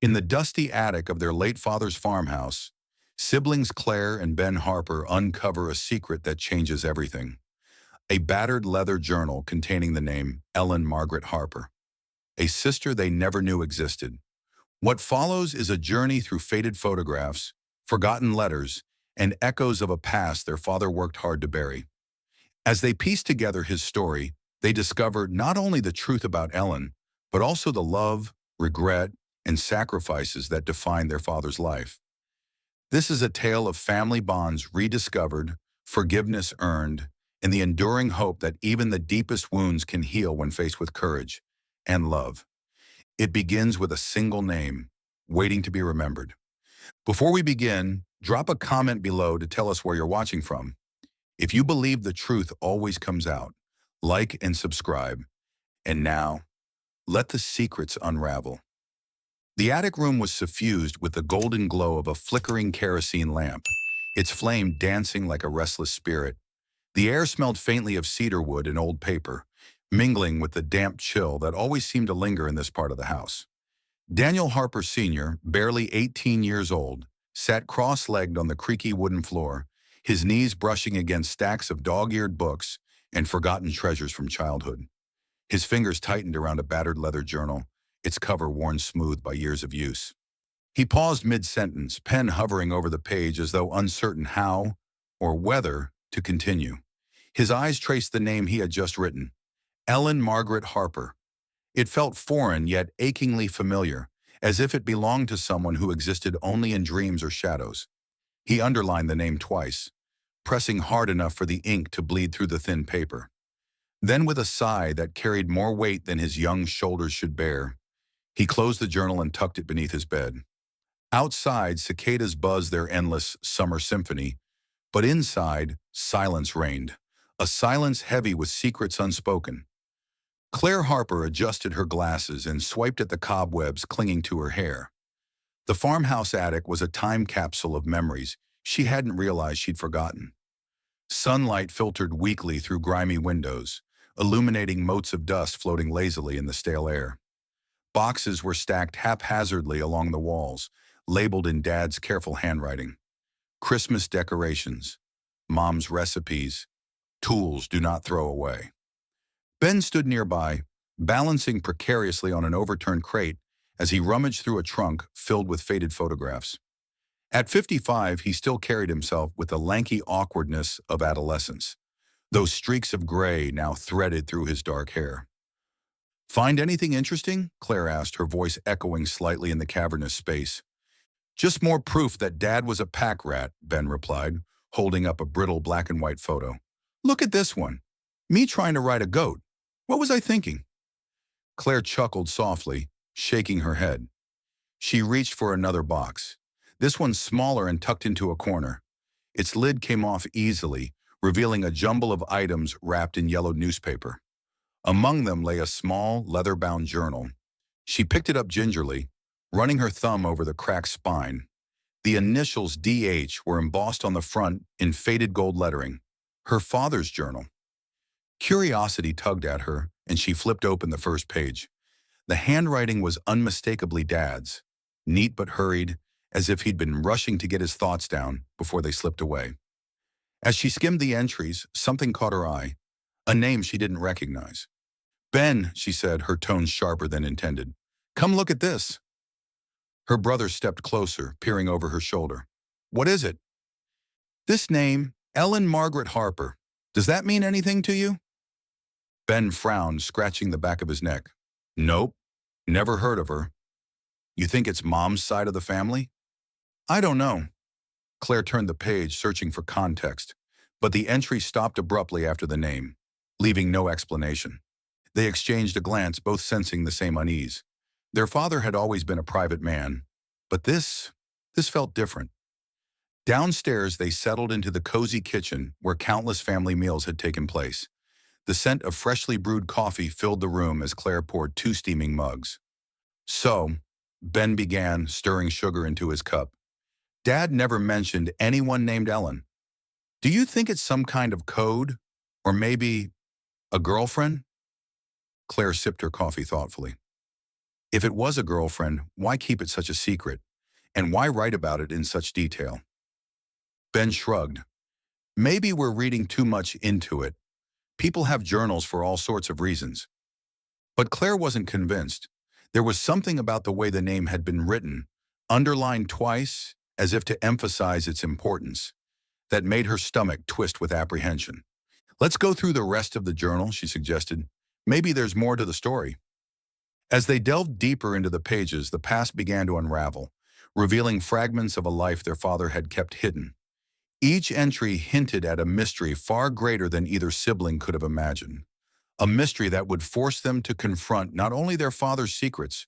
In the dusty attic of their late father's farmhouse, siblings Claire and Ben Harper uncover a secret that changes everything. A battered leather journal containing the name Ellen Margaret Harper, a sister they never knew existed. What follows is a journey through faded photographs, forgotten letters, and echoes of a past their father worked hard to bury. As they piece together his story, they discover not only the truth about Ellen, but also the love, regret, and sacrifices that defined their father's life. This is a tale of family bonds rediscovered, forgiveness earned, and the enduring hope that even the deepest wounds can heal when faced with courage and love. It begins with a single name, waiting to be remembered. Before we begin, drop a comment below to tell us where you're watching from. If you believe the truth always comes out, like and subscribe. And now, let the secrets unravel. The attic room was suffused with the golden glow of a flickering kerosene lamp, its flame dancing like a restless spirit. The air smelled faintly of cedar wood and old paper, mingling with the damp chill that always seemed to linger in this part of the house. Daniel Harper Sr., barely 18 years old, sat cross-legged on the creaky wooden floor, his knees brushing against stacks of dog-eared books and forgotten treasures from childhood. His fingers tightened around a battered leather journal, its cover worn smooth by years of use. He paused mid-sentence, pen hovering over the page as though uncertain how or whether to continue. His eyes traced the name he had just written, Ellen Margaret Harper. It felt foreign yet achingly familiar, as if it belonged to someone who existed only in dreams or shadows. He underlined the name twice, pressing hard enough for the ink to bleed through the thin paper. Then, with a sigh that carried more weight than his young shoulders should bear, he closed the journal and tucked it beneath his bed. Outside, cicadas buzzed their endless summer symphony, but inside, silence reigned, a silence heavy with secrets unspoken. Claire Harper adjusted her glasses and swiped at the cobwebs clinging to her hair. The farmhouse attic was a time capsule of memories she hadn't realized she'd forgotten. Sunlight filtered weakly through grimy windows, illuminating motes of dust floating lazily in the stale air. Boxes were stacked haphazardly along the walls, labeled in Dad's careful handwriting. Christmas decorations, Mom's recipes, tools do not throw away. Ben stood nearby, balancing precariously on an overturned crate as he rummaged through a trunk filled with faded photographs. At 55, he still carried himself with the lanky awkwardness of adolescence, those streaks of gray now threaded through his dark hair. "Find anything interesting?" Claire asked, her voice echoing slightly in the cavernous space. "Just more proof that Dad was a pack rat," Ben replied, holding up a brittle black and white photo. "Look at this one. Me trying to ride a goat. What was I thinking?" Claire chuckled softly, shaking her head. She reached for another box. This one smaller and tucked into a corner. Its lid came off easily, revealing a jumble of items wrapped in yellowed newspaper. Among them lay a small, leather-bound journal. She picked it up gingerly, running her thumb over the cracked spine. The initials DH were embossed on the front in faded gold lettering. Her father's journal. Curiosity tugged at her, and she flipped open the first page. The handwriting was unmistakably Dad's, neat but hurried, as if he'd been rushing to get his thoughts down before they slipped away. As she skimmed the entries, something caught her eye, a name she didn't recognize. "Ben," she said, her tone sharper than intended. "Come look at this." Her brother stepped closer, peering over her shoulder. "What is it?" "This name, Ellen Margaret Harper. Does that mean anything to you?" Ben frowned, scratching the back of his neck. "Nope, never heard of her. You think it's Mom's side of the family?" "I don't know." Claire turned the page, searching for context, but the entry stopped abruptly after the name, leaving no explanation. They exchanged a glance, both sensing the same unease. Their father had always been a private man, but this felt different. Downstairs, they settled into the cozy kitchen where countless family meals had taken place. The scent of freshly brewed coffee filled the room as Claire poured two steaming mugs. "So," Ben began, stirring sugar into his cup, "Dad never mentioned anyone named Ellen. Do you think it's some kind of code? Or maybe a girlfriend?" Claire sipped her coffee thoughtfully. If it was a girlfriend, why keep it such a secret? And why write about it in such detail? Ben shrugged. Maybe we're reading too much into it. People have journals for all sorts of reasons. But Claire wasn't convinced. There was something about the way the name had been written, underlined twice, as if to emphasize its importance, that made her stomach twist with apprehension. Let's go through the rest of the journal, she suggested. Maybe there's more to the story. As they delved deeper into the pages, the past began to unravel, revealing fragments of a life their father had kept hidden. Each entry hinted at a mystery far greater than either sibling could have imagined. A mystery that would force them to confront not only their father's secrets,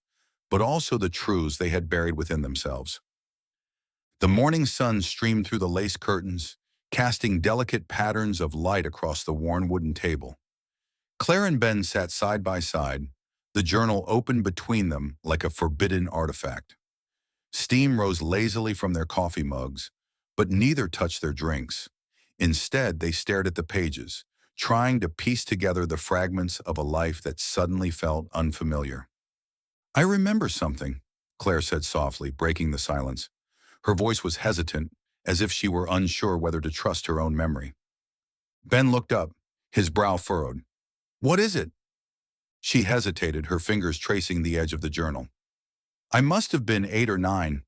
but also the truths they had buried within themselves. The morning sun streamed through the lace curtains, casting delicate patterns of light across the worn wooden table. Claire and Ben sat side by side, the journal open between them like a forbidden artifact. Steam rose lazily from their coffee mugs, but neither touched their drinks. Instead, they stared at the pages, trying to piece together the fragments of a life that suddenly felt unfamiliar. I remember something, Claire said softly, breaking the silence. Her voice was hesitant, as if she were unsure whether to trust her own memory. Ben looked up, his brow furrowed. What is it? She hesitated, her fingers tracing the edge of the journal. I must have been 8 or 9.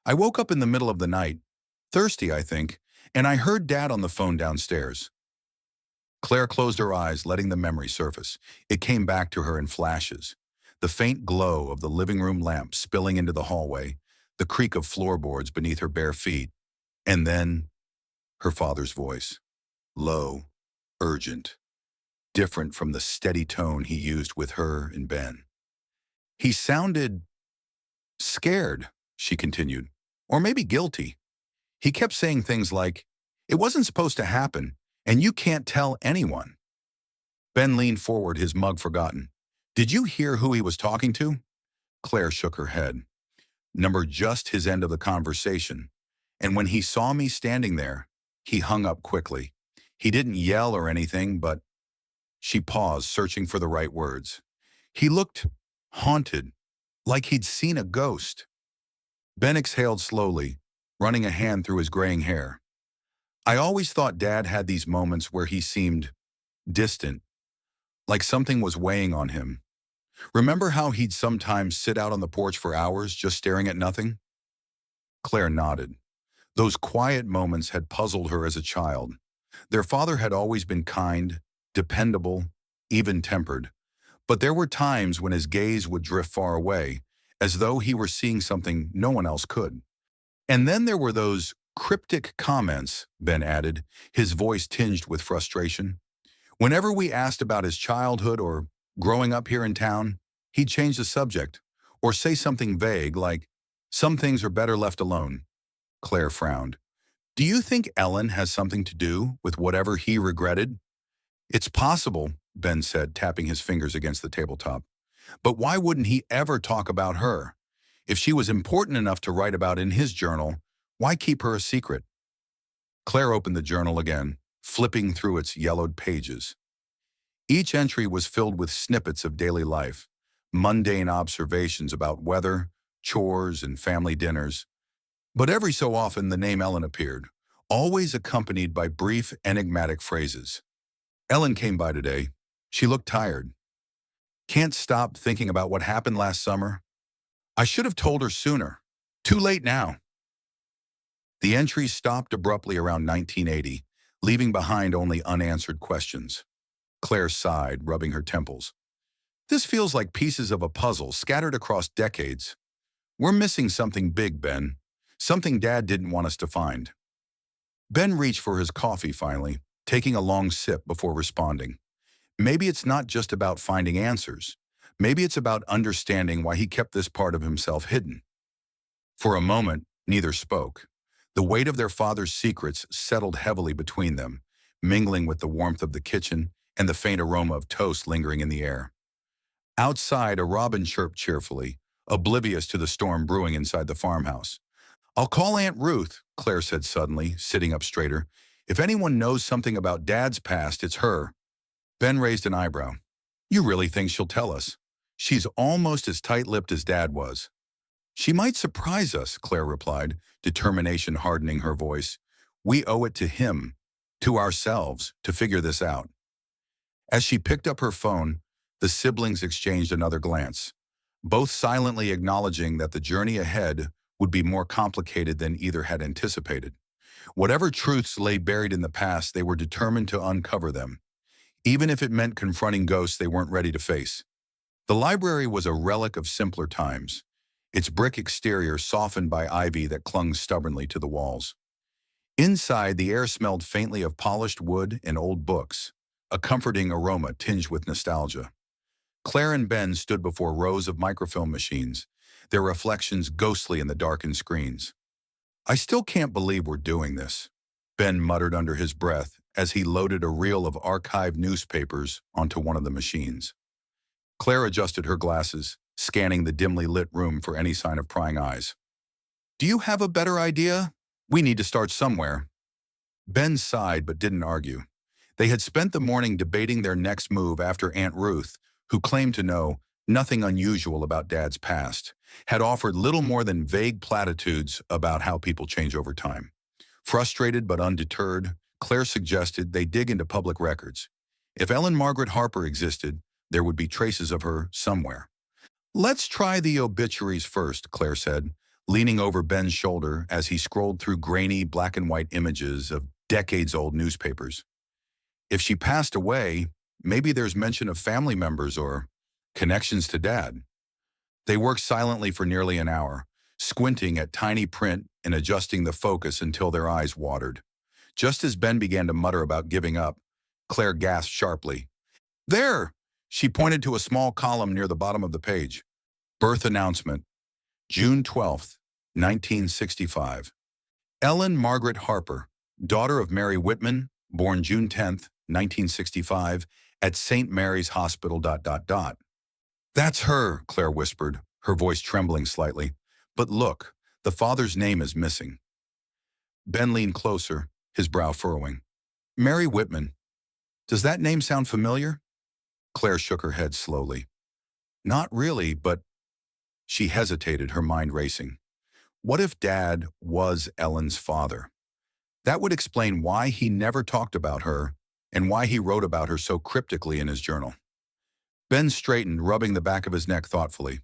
I woke up in the middle of the night, thirsty, I think, and I heard Dad on the phone downstairs. Claire closed her eyes, letting the memory surface. It came back to her in flashes. The faint glow of the living room lamp spilling into the hallway, the creak of floorboards beneath her bare feet, and then her father's voice. Low, urgent, different from the steady tone he used with her and Ben. He sounded scared, she continued, or maybe guilty. He kept saying things like, it wasn't supposed to happen, and you can't tell anyone. Ben leaned forward, his mug forgotten. Did you hear who he was talking to? Claire shook her head. Number just his end of the conversation. And when he saw me standing there, he hung up quickly. He didn't yell or anything, but she paused, searching for the right words. He looked haunted, like he'd seen a ghost. Ben exhaled slowly, running a hand through his graying hair. I always thought Dad had these moments where he seemed distant, like something was weighing on him. Remember how he'd sometimes sit out on the porch for hours just staring at nothing? Claire nodded. Those quiet moments had puzzled her as a child. Their father had always been kind, dependable, even-tempered. But there were times when his gaze would drift far away, as though he were seeing something no one else could. And then there were those cryptic comments, Ben added, his voice tinged with frustration. Whenever we asked about his childhood or growing up here in town, he'd change the subject, or say something vague like, some things are better left alone. Claire frowned. Do you think Ellen has something to do with whatever he regretted? It's possible, Ben said, tapping his fingers against the tabletop. But why wouldn't he ever talk about her? If she was important enough to write about in his journal, why keep her a secret? Claire opened the journal again, flipping through its yellowed pages. Each entry was filled with snippets of daily life, mundane observations about weather, chores, and family dinners. But every so often the name Ellen appeared, always accompanied by brief, enigmatic phrases. Ellen came by today. She looked tired. Can't stop thinking about what happened last summer. I should have told her sooner. Too late now. The entry stopped abruptly around 1980, leaving behind only unanswered questions. Claire sighed, rubbing her temples. This feels like pieces of a puzzle scattered across decades. We're missing something big, Ben. Something Dad didn't want us to find. Ben reached for his coffee finally, taking a long sip before responding. Maybe it's not just about finding answers. Maybe it's about understanding why he kept this part of himself hidden. For a moment, neither spoke. The weight of their father's secrets settled heavily between them, mingling with the warmth of the kitchen and the faint aroma of toast lingering in the air. Outside, a robin chirped cheerfully, oblivious to the storm brewing inside the farmhouse. I'll call Aunt Ruth, Claire said suddenly, sitting up straighter. If anyone knows something about Dad's past, it's her. Ben raised an eyebrow. You really think she'll tell us? She's almost as tight-lipped as Dad was. She might surprise us, Claire replied, determination hardening her voice. We owe it to him, to ourselves, to figure this out. As she picked up her phone, the siblings exchanged another glance, both silently acknowledging that the journey ahead would be more complicated than either had anticipated. Whatever truths lay buried in the past, they were determined to uncover them, even if it meant confronting ghosts they weren't ready to face. The library was a relic of simpler times, its brick exterior softened by ivy that clung stubbornly to the walls. Inside, the air smelled faintly of polished wood and old books, a comforting aroma tinged with nostalgia. Claire and Ben stood before rows of microfilm machines, their reflections ghostly in the darkened screens. I still can't believe we're doing this, Ben muttered under his breath as he loaded a reel of archived newspapers onto one of the machines. Claire adjusted her glasses, scanning the dimly lit room for any sign of prying eyes. Do you have a better idea? We need to start somewhere. Ben sighed but didn't argue. They had spent the morning debating their next move after Aunt Ruth, who claimed to know nothing unusual about Dad's past, had offered little more than vague platitudes about how people change over time. Frustrated but undeterred, Claire suggested they dig into public records. If Ellen Margaret Harper existed, there would be traces of her somewhere. Let's try the obituaries first, Claire said, leaning over Ben's shoulder as he scrolled through grainy black and white images of decades-old newspapers. If she passed away, maybe there's mention of family members or connections to Dad. They worked silently for nearly an hour, squinting at tiny print and adjusting the focus until their eyes watered. Just as Ben began to mutter about giving up, Claire gasped sharply. There! She pointed to a small column near the bottom of the page. Birth announcement, June 12th, 1965. Ellen Margaret Harper, daughter of Mary Whitman, born June 10th, 1965, at St. Mary's Hospital. That's her, Claire whispered, her voice trembling slightly. But look, the father's name is missing. Ben leaned closer, his brow furrowing. Mary Whitman. Does that name sound familiar? Claire shook her head slowly. Not really, but she hesitated, her mind racing. What if Dad was Ellen's father? That would explain why he never talked about her and why he wrote about her so cryptically in his journal. Ben straightened, rubbing the back of his neck thoughtfully.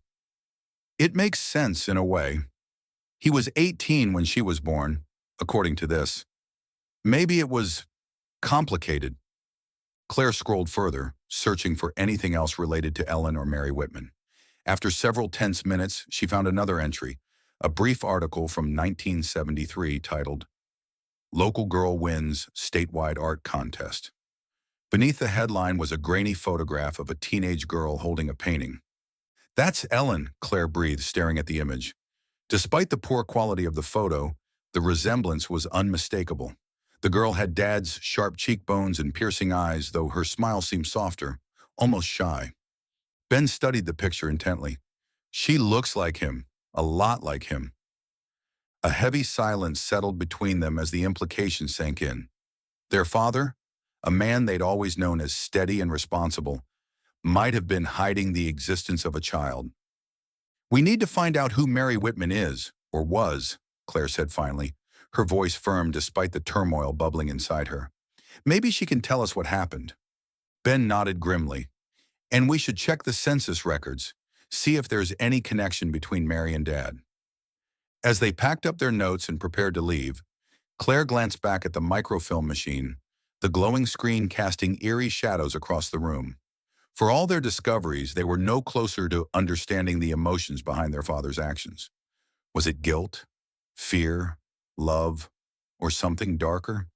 It makes sense in a way. He was 18 when she was born, according to this. Maybe it was complicated. Claire scrolled further, searching for anything else related to Ellen or Mary Whitman. After several tense minutes, she found another entry, a brief article from 1973 titled, Local Girl Wins Statewide Art Contest. Beneath the headline was a grainy photograph of a teenage girl holding a painting. That's Ellen, Claire breathed, staring at the image. Despite the poor quality of the photo, the resemblance was unmistakable. The girl had Dad's sharp cheekbones and piercing eyes, though her smile seemed softer, almost shy. Ben studied the picture intently. She looks like him, a lot like him. A heavy silence settled between them as the implication sank in. Their father, a man they'd always known as steady and responsible, might have been hiding the existence of a child. We need to find out who Mary Whitman is, or was, Claire said finally, her voice firm despite the turmoil bubbling inside her. Maybe she can tell us what happened. Ben nodded grimly. And we should check the census records, see if there's any connection between Mary and Dad. As they packed up their notes and prepared to leave, Claire glanced back at the microfilm machine, the glowing screen casting eerie shadows across the room. For all their discoveries, they were no closer to understanding the emotions behind their father's actions. Was it guilt, fear, love, or something darker?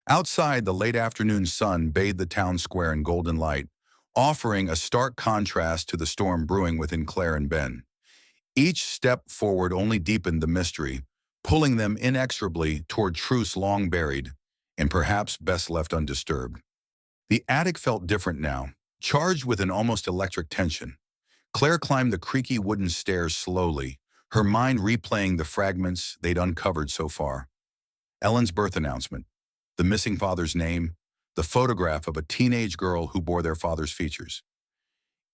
Outside, the late afternoon sun bathed the town square in golden light, offering a stark contrast to the storm brewing within Claire and Ben. Each step forward only deepened the mystery, pulling them inexorably toward truths long buried, and perhaps best left undisturbed. The attic felt different now, charged with an almost electric tension. Claire climbed the creaky wooden stairs slowly, her mind replaying the fragments they'd uncovered so far. Ellen's birth announcement, the missing father's name, the photograph of a teenage girl who bore their father's features.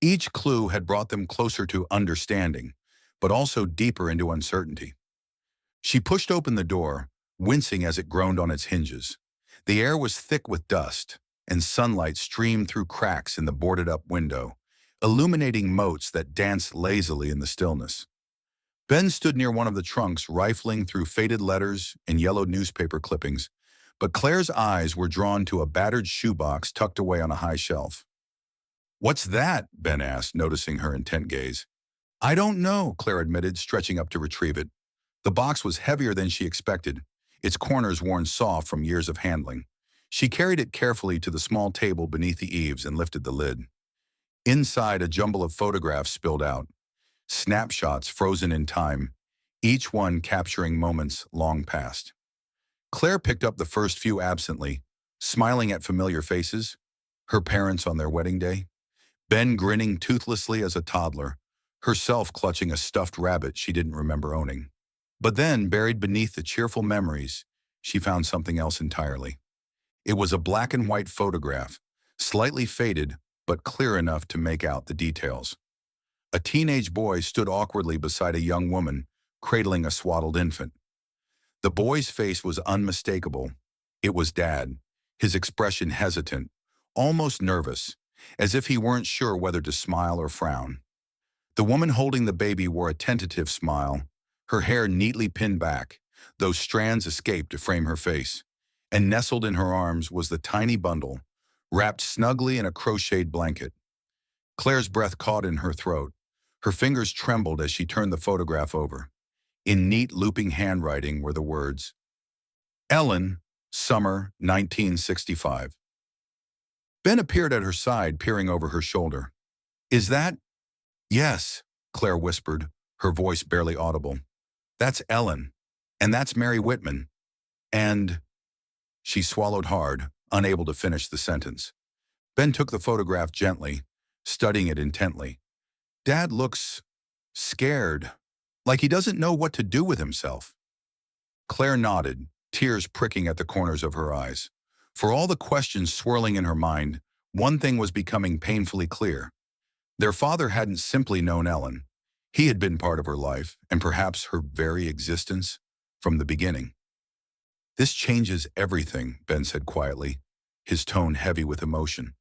Each clue had brought them closer to understanding, but also deeper into uncertainty. She pushed open the door, wincing as it groaned on its hinges. The air was thick with dust, and sunlight streamed through cracks in the boarded-up window, illuminating motes that danced lazily in the stillness. Ben stood near one of the trunks, rifling through faded letters and yellowed newspaper clippings, but Claire's eyes were drawn to a battered shoebox tucked away on a high shelf. "What's that?" Ben asked, noticing her intent gaze. "I don't know," Claire admitted, stretching up to retrieve it. The box was heavier than she expected, its corners worn soft from years of handling. She carried it carefully to the small table beneath the eaves and lifted the lid. Inside, a jumble of photographs spilled out, snapshots frozen in time, each one capturing moments long past. Claire picked up the first few absently, smiling at familiar faces, her parents on their wedding day, Ben grinning toothlessly as a toddler, herself clutching a stuffed rabbit she didn't remember owning. But then, buried beneath the cheerful memories, she found something else entirely. It was a black and white photograph, slightly faded, but clear enough to make out the details. A teenage boy stood awkwardly beside a young woman, cradling a swaddled infant. The boy's face was unmistakable. It was Dad, his expression hesitant, almost nervous, as if he weren't sure whether to smile or frown. The woman holding the baby wore a tentative smile, her hair neatly pinned back, though strands escaped to frame her face, and nestled in her arms was the tiny bundle, wrapped snugly in a crocheted blanket. Claire's breath caught in her throat. Her fingers trembled as she turned the photograph over. In neat looping handwriting were the words, "Ellen, summer 1965. Ben appeared at her side, peering over her shoulder. "Is that?" "Yes," Claire whispered, her voice barely audible. "That's Ellen. And that's Mary Whitman. And—" She swallowed hard, unable to finish the sentence. Ben took the photograph gently, studying it intently. "Dad looks scared, like he doesn't know what to do with himself." Claire nodded, tears pricking at the corners of her eyes. For all the questions swirling in her mind, one thing was becoming painfully clear. Their father hadn't simply known Ellen. He had been part of her life, and perhaps her very existence, from the beginning. "This changes everything," Ben said quietly, his tone heavy with emotion.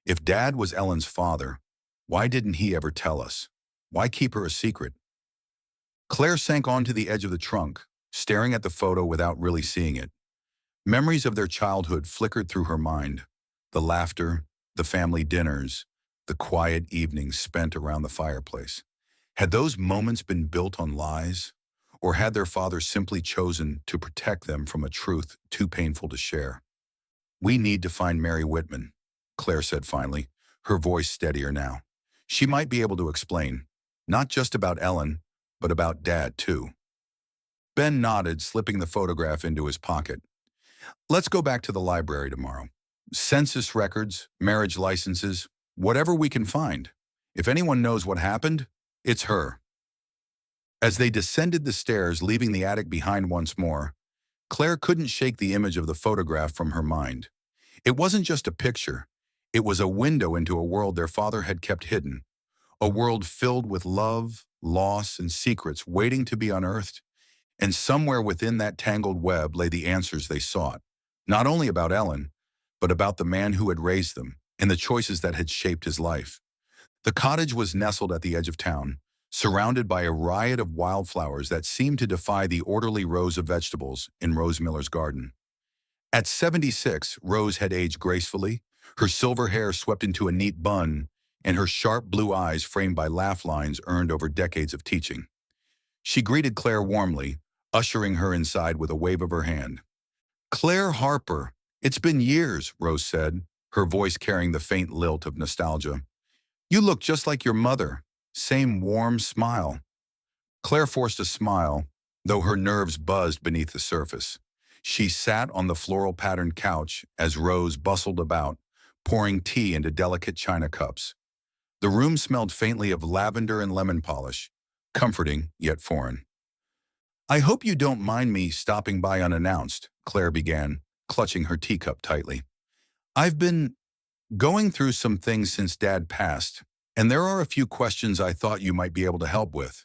"If Dad was Ellen's father, why didn't he ever tell us? Why keep her a secret?" Claire sank onto the edge of the trunk, staring at the photo without really seeing it. Memories of their childhood flickered through her mind. The laughter, the family dinners, the quiet evenings spent around the fireplace. Had those moments been built on lies? Or had their father simply chosen to protect them from a truth too painful to share? "We need to find Mary Whitman," Claire said finally, her voice steadier now. She might be able to explain, not just about Ellen, but about Dad too. Ben nodded, slipping the photograph into his pocket. "Let's go back to the library tomorrow. Census records, marriage licenses, whatever we can find. If anyone knows what happened, it's her." As they descended the stairs, leaving the attic behind once more, Claire couldn't shake the image of the photograph from her mind. It wasn't just a picture. It was a window into a world their father had kept hidden, a world filled with love, loss, and secrets waiting to be unearthed. And somewhere within that tangled web lay the answers they sought, not only about Ellen, but about the man who had raised them and the choices that had shaped his life. The cottage was nestled at the edge of town, surrounded by a riot of wildflowers that seemed to defy the orderly rows of vegetables in Rose Miller's garden. At 76, Rose had aged gracefully, her silver hair swept into a neat bun, and her sharp blue eyes framed by laugh lines earned over decades of teaching. She greeted Claire warmly, ushering her inside with a wave of her hand. "Claire Harper, it's been years," Rose said, her voice carrying the faint lilt of nostalgia. "You look just like your mother, same warm smile." Claire forced a smile, though her nerves buzzed beneath the surface. She sat on the floral-patterned couch as Rose bustled about, pouring tea into delicate china cups. The room smelled faintly of lavender and lemon polish, comforting yet foreign. "I hope you don't mind me stopping by unannounced," Claire began, clutching her teacup tightly. "I've been going through some things since Dad passed, And there are a few questions I thought you might be able to help with.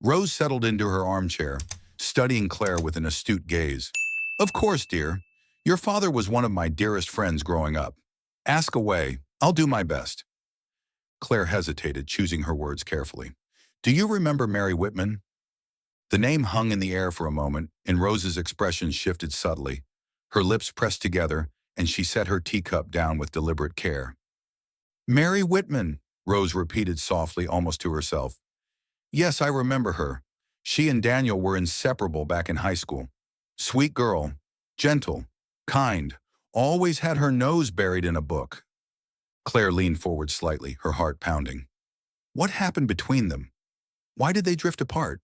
Rose settled into her armchair, studying Claire with an astute gaze. Of course, dear. Your father was one of my dearest friends growing up. Ask away. I'll do my best. Claire hesitated, choosing her words carefully. Do you remember Mary Whitman? The name hung in the air for a moment, and Rose's expression shifted subtly. Her lips pressed together, and she set her teacup down with deliberate care. Mary Whitman, Rose repeated softly, almost to herself. Yes, I remember her. She and Daniel were inseparable back in high school. Sweet girl, gentle, kind, always had her nose buried in a book. Claire leaned forward slightly, her heart pounding. What happened between them? Why did they drift apart?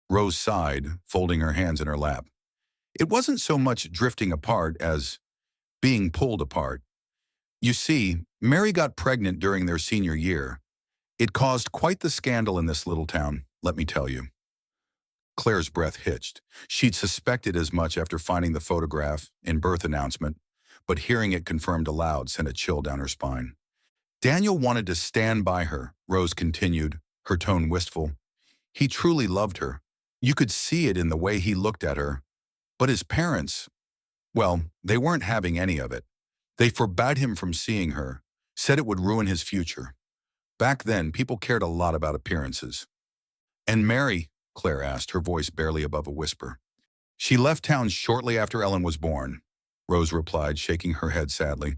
Rose sighed, folding her hands in her lap. It wasn't so much drifting apart as being pulled apart. You see, Mary got pregnant during their senior year. It caused quite the scandal in this little town, let me tell you. Claire's breath hitched. She'd suspected as much after finding the photograph and birth announcement, but hearing it confirmed aloud sent a chill down her spine. Daniel wanted to stand by her, Rose continued, her tone wistful. He truly loved her. You could see it in the way he looked at her. But his parents, well, they weren't having any of it. They forbade him from seeing her, said it would ruin his future. Back then, people cared a lot about appearances. And Mary, Claire asked, her voice barely above a whisper. She left town shortly after Ellen was born, Rose replied, shaking her head sadly.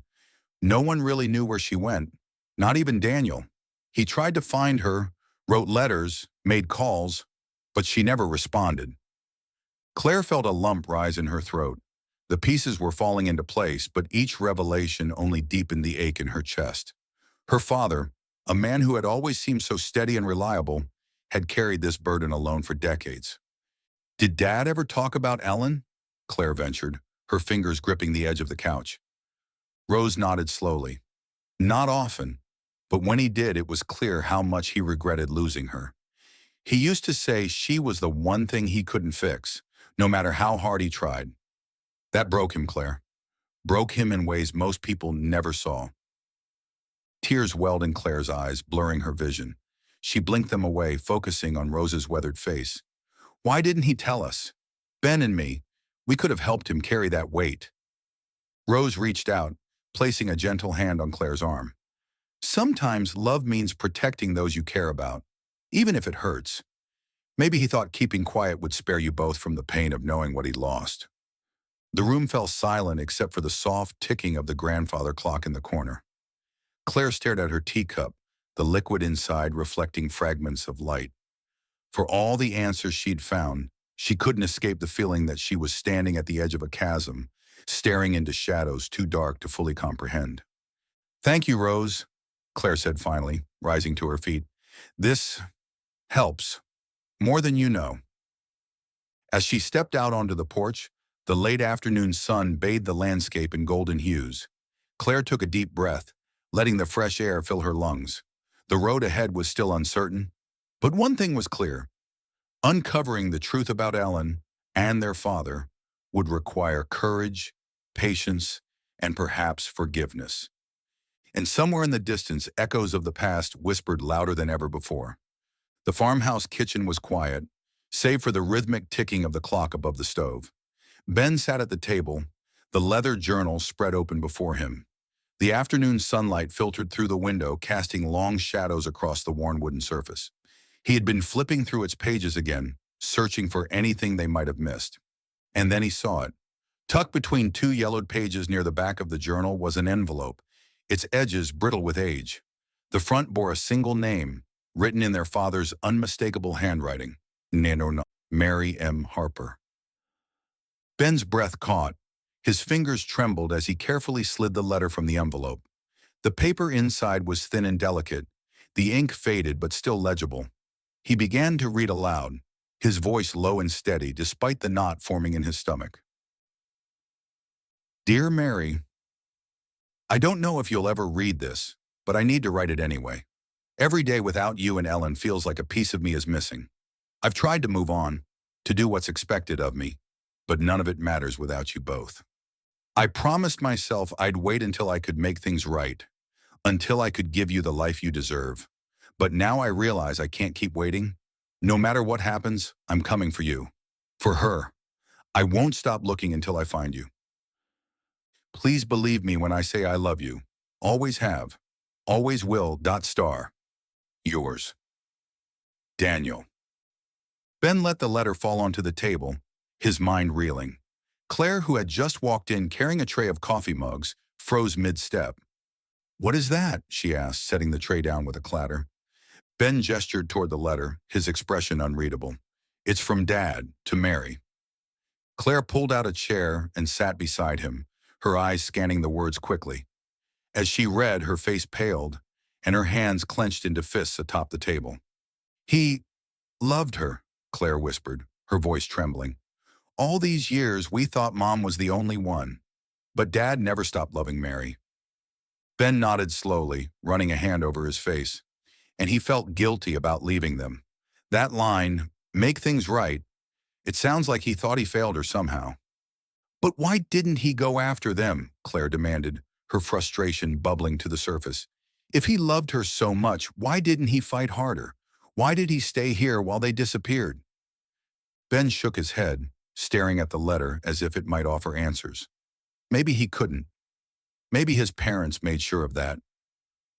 No one really knew where she went, not even Daniel. He tried to find her, wrote letters, made calls, but she never responded. Claire felt a lump rise in her throat. The pieces were falling into place, but each revelation only deepened the ache in her chest. Her father, a man who had always seemed so steady and reliable, had carried this burden alone for decades. Did Dad ever talk about Ellen? Claire ventured, her fingers gripping the edge of the couch. Rose nodded slowly. Not often, but when he did, it was clear how much he regretted losing her. He used to say she was the one thing he couldn't fix, no matter how hard he tried. That broke him, Claire. Broke him in ways most people never saw. Tears welled in Claire's eyes, blurring her vision. She blinked them away, focusing on Rose's weathered face. Why didn't he tell us? Ben and me, we could have helped him carry that weight. Rose reached out, placing a gentle hand on Claire's arm. Sometimes love means protecting those you care about, even if it hurts. Maybe he thought keeping quiet would spare you both from the pain of knowing what he'd lost. The room fell silent except for the soft ticking of the grandfather clock in the corner. Claire stared at her teacup, the liquid inside reflecting fragments of light. For all the answers she'd found, she couldn't escape the feeling that she was standing at the edge of a chasm, staring into shadows too dark to fully comprehend. Thank you, Rose, Claire said finally, rising to her feet. This helps, more than you know. As she stepped out onto the porch, the late afternoon sun bathed the landscape in golden hues. Claire took a deep breath, letting the fresh air fill her lungs. The road ahead was still uncertain, but one thing was clear. Uncovering the truth about Ellen and their father would require courage, patience, and perhaps forgiveness. And somewhere in the distance, echoes of the past whispered louder than ever before. The farmhouse kitchen was quiet, save for the rhythmic ticking of the clock above the stove. Ben sat at the table, the leather journal spread open before him. The afternoon sunlight filtered through the window, casting long shadows across the worn wooden surface. He had been flipping through its pages again, searching for anything they might have missed. And then he saw it. Tucked between two yellowed pages near the back of the journal was an envelope, its edges brittle with age. The front bore a single name, written in their father's unmistakable handwriting, Mary M. Harper. Ben's breath caught. His fingers trembled as he carefully slid the letter from the envelope. The paper inside was thin and delicate, the ink faded but still legible. He began to read aloud, his voice low and steady despite the knot forming in his stomach. Dear Mary, I don't know if you'll ever read this, but I need to write it anyway. Every day without you and Ellen feels like a piece of me is missing. I've tried to move on, to do what's expected of me, but none of it matters without you both. I promised myself I'd wait until I could make things right, until I could give you the life you deserve. But now I realize I can't keep waiting. No matter what happens, I'm coming for you. For her. I won't stop looking until I find you. Please believe me when I say I love you. Always have. Always will. Star. Yours. Daniel. Ben let the letter fall onto the table, his mind reeling. Claire, who had just walked in carrying a tray of coffee mugs, froze mid-step. "What is that?" she asked, setting the tray down with a clatter. Ben gestured toward the letter, his expression unreadable. "It's from Dad, to Mary." Claire pulled out a chair and sat beside him, her eyes scanning the words quickly. As she read, her face paled, and her hands clenched into fists atop the table. "He loved her," Claire whispered, her voice trembling. "All these years, we thought Mom was the only one. But Dad never stopped loving Mary." Ben nodded slowly, running a hand over his face, and he felt guilty about leaving them. That line, "make things right," it sounds like he thought he failed her somehow. "But why didn't he go after them?" Claire demanded, her frustration bubbling to the surface. "If he loved her so much, why didn't he fight harder? Why did he stay here while they disappeared?" Ben shook his head, staring at the letter as if it might offer answers. Maybe he couldn't. Maybe his parents made sure of that.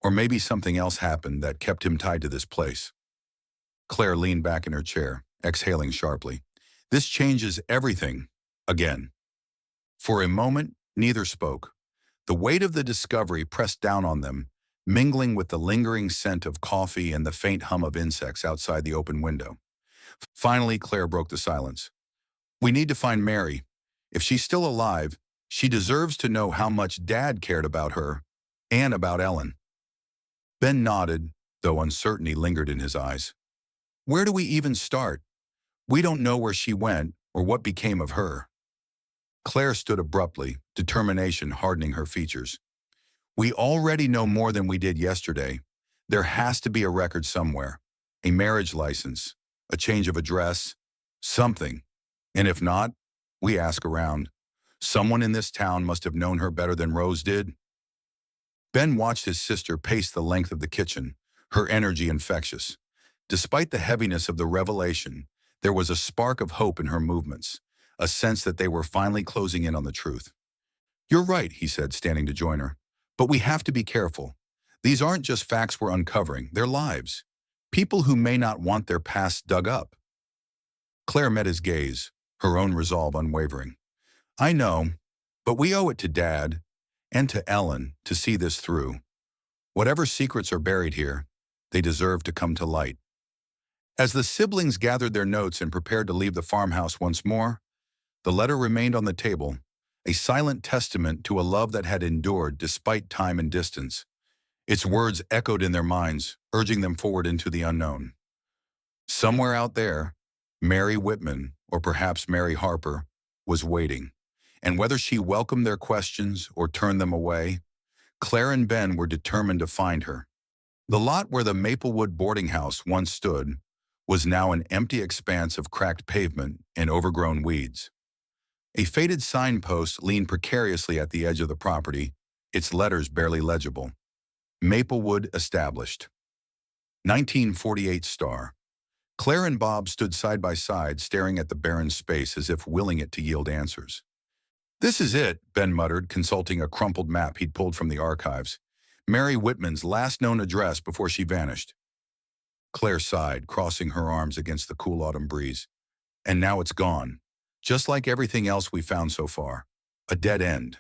Or maybe something else happened that kept him tied to this place. Claire leaned back in her chair, exhaling sharply. "This changes everything. Again." For a moment, neither spoke. The weight of the discovery pressed down on them, mingling with the lingering scent of coffee and the faint hum of insects outside the open window. Finally, Claire broke the silence. "We need to find Mary. If she's still alive, she deserves to know how much Dad cared about her and about Ellen." Ben nodded, though uncertainty lingered in his eyes. "Where do we even start? We don't know where she went or what became of her." Claire stood abruptly, determination hardening her features. "We already know more than we did yesterday. There has to be a record somewhere. A marriage license, a change of address, something. And if not, we ask around. Someone in this town must have known her better than Rose did." Ben watched his sister pace the length of the kitchen, her energy infectious. Despite the heaviness of the revelation, there was a spark of hope in her movements, a sense that they were finally closing in on the truth. "You're right," he said, standing to join her. "But we have to be careful. These aren't just facts we're uncovering, they're lives. People who may not want their past dug up." Claire met his gaze, her own resolve unwavering. "I know, but we owe it to Dad and to Ellen to see this through. Whatever secrets are buried here, they deserve to come to light." As the siblings gathered their notes and prepared to leave the farmhouse once more, the letter remained on the table, a silent testament to a love that had endured despite time and distance. Its words echoed in their minds, urging them forward into the unknown. Somewhere out there, Mary Whitman, or perhaps Mary Harper, was waiting. And whether she welcomed their questions or turned them away, Claire and Ben were determined to find her. The lot where the Maplewood boarding house once stood was now an empty expanse of cracked pavement and overgrown weeds. A faded signpost leaned precariously at the edge of the property, its letters barely legible. Maplewood established. 1948 star. Claire and Bob stood side by side, staring at the barren space as if willing it to yield answers. "This is it," Ben muttered, consulting a crumpled map he'd pulled from the archives. "Mary Whitman's last known address before she vanished." Claire sighed, crossing her arms against the cool autumn breeze. "And now it's gone. Just like everything else we found so far. A dead end."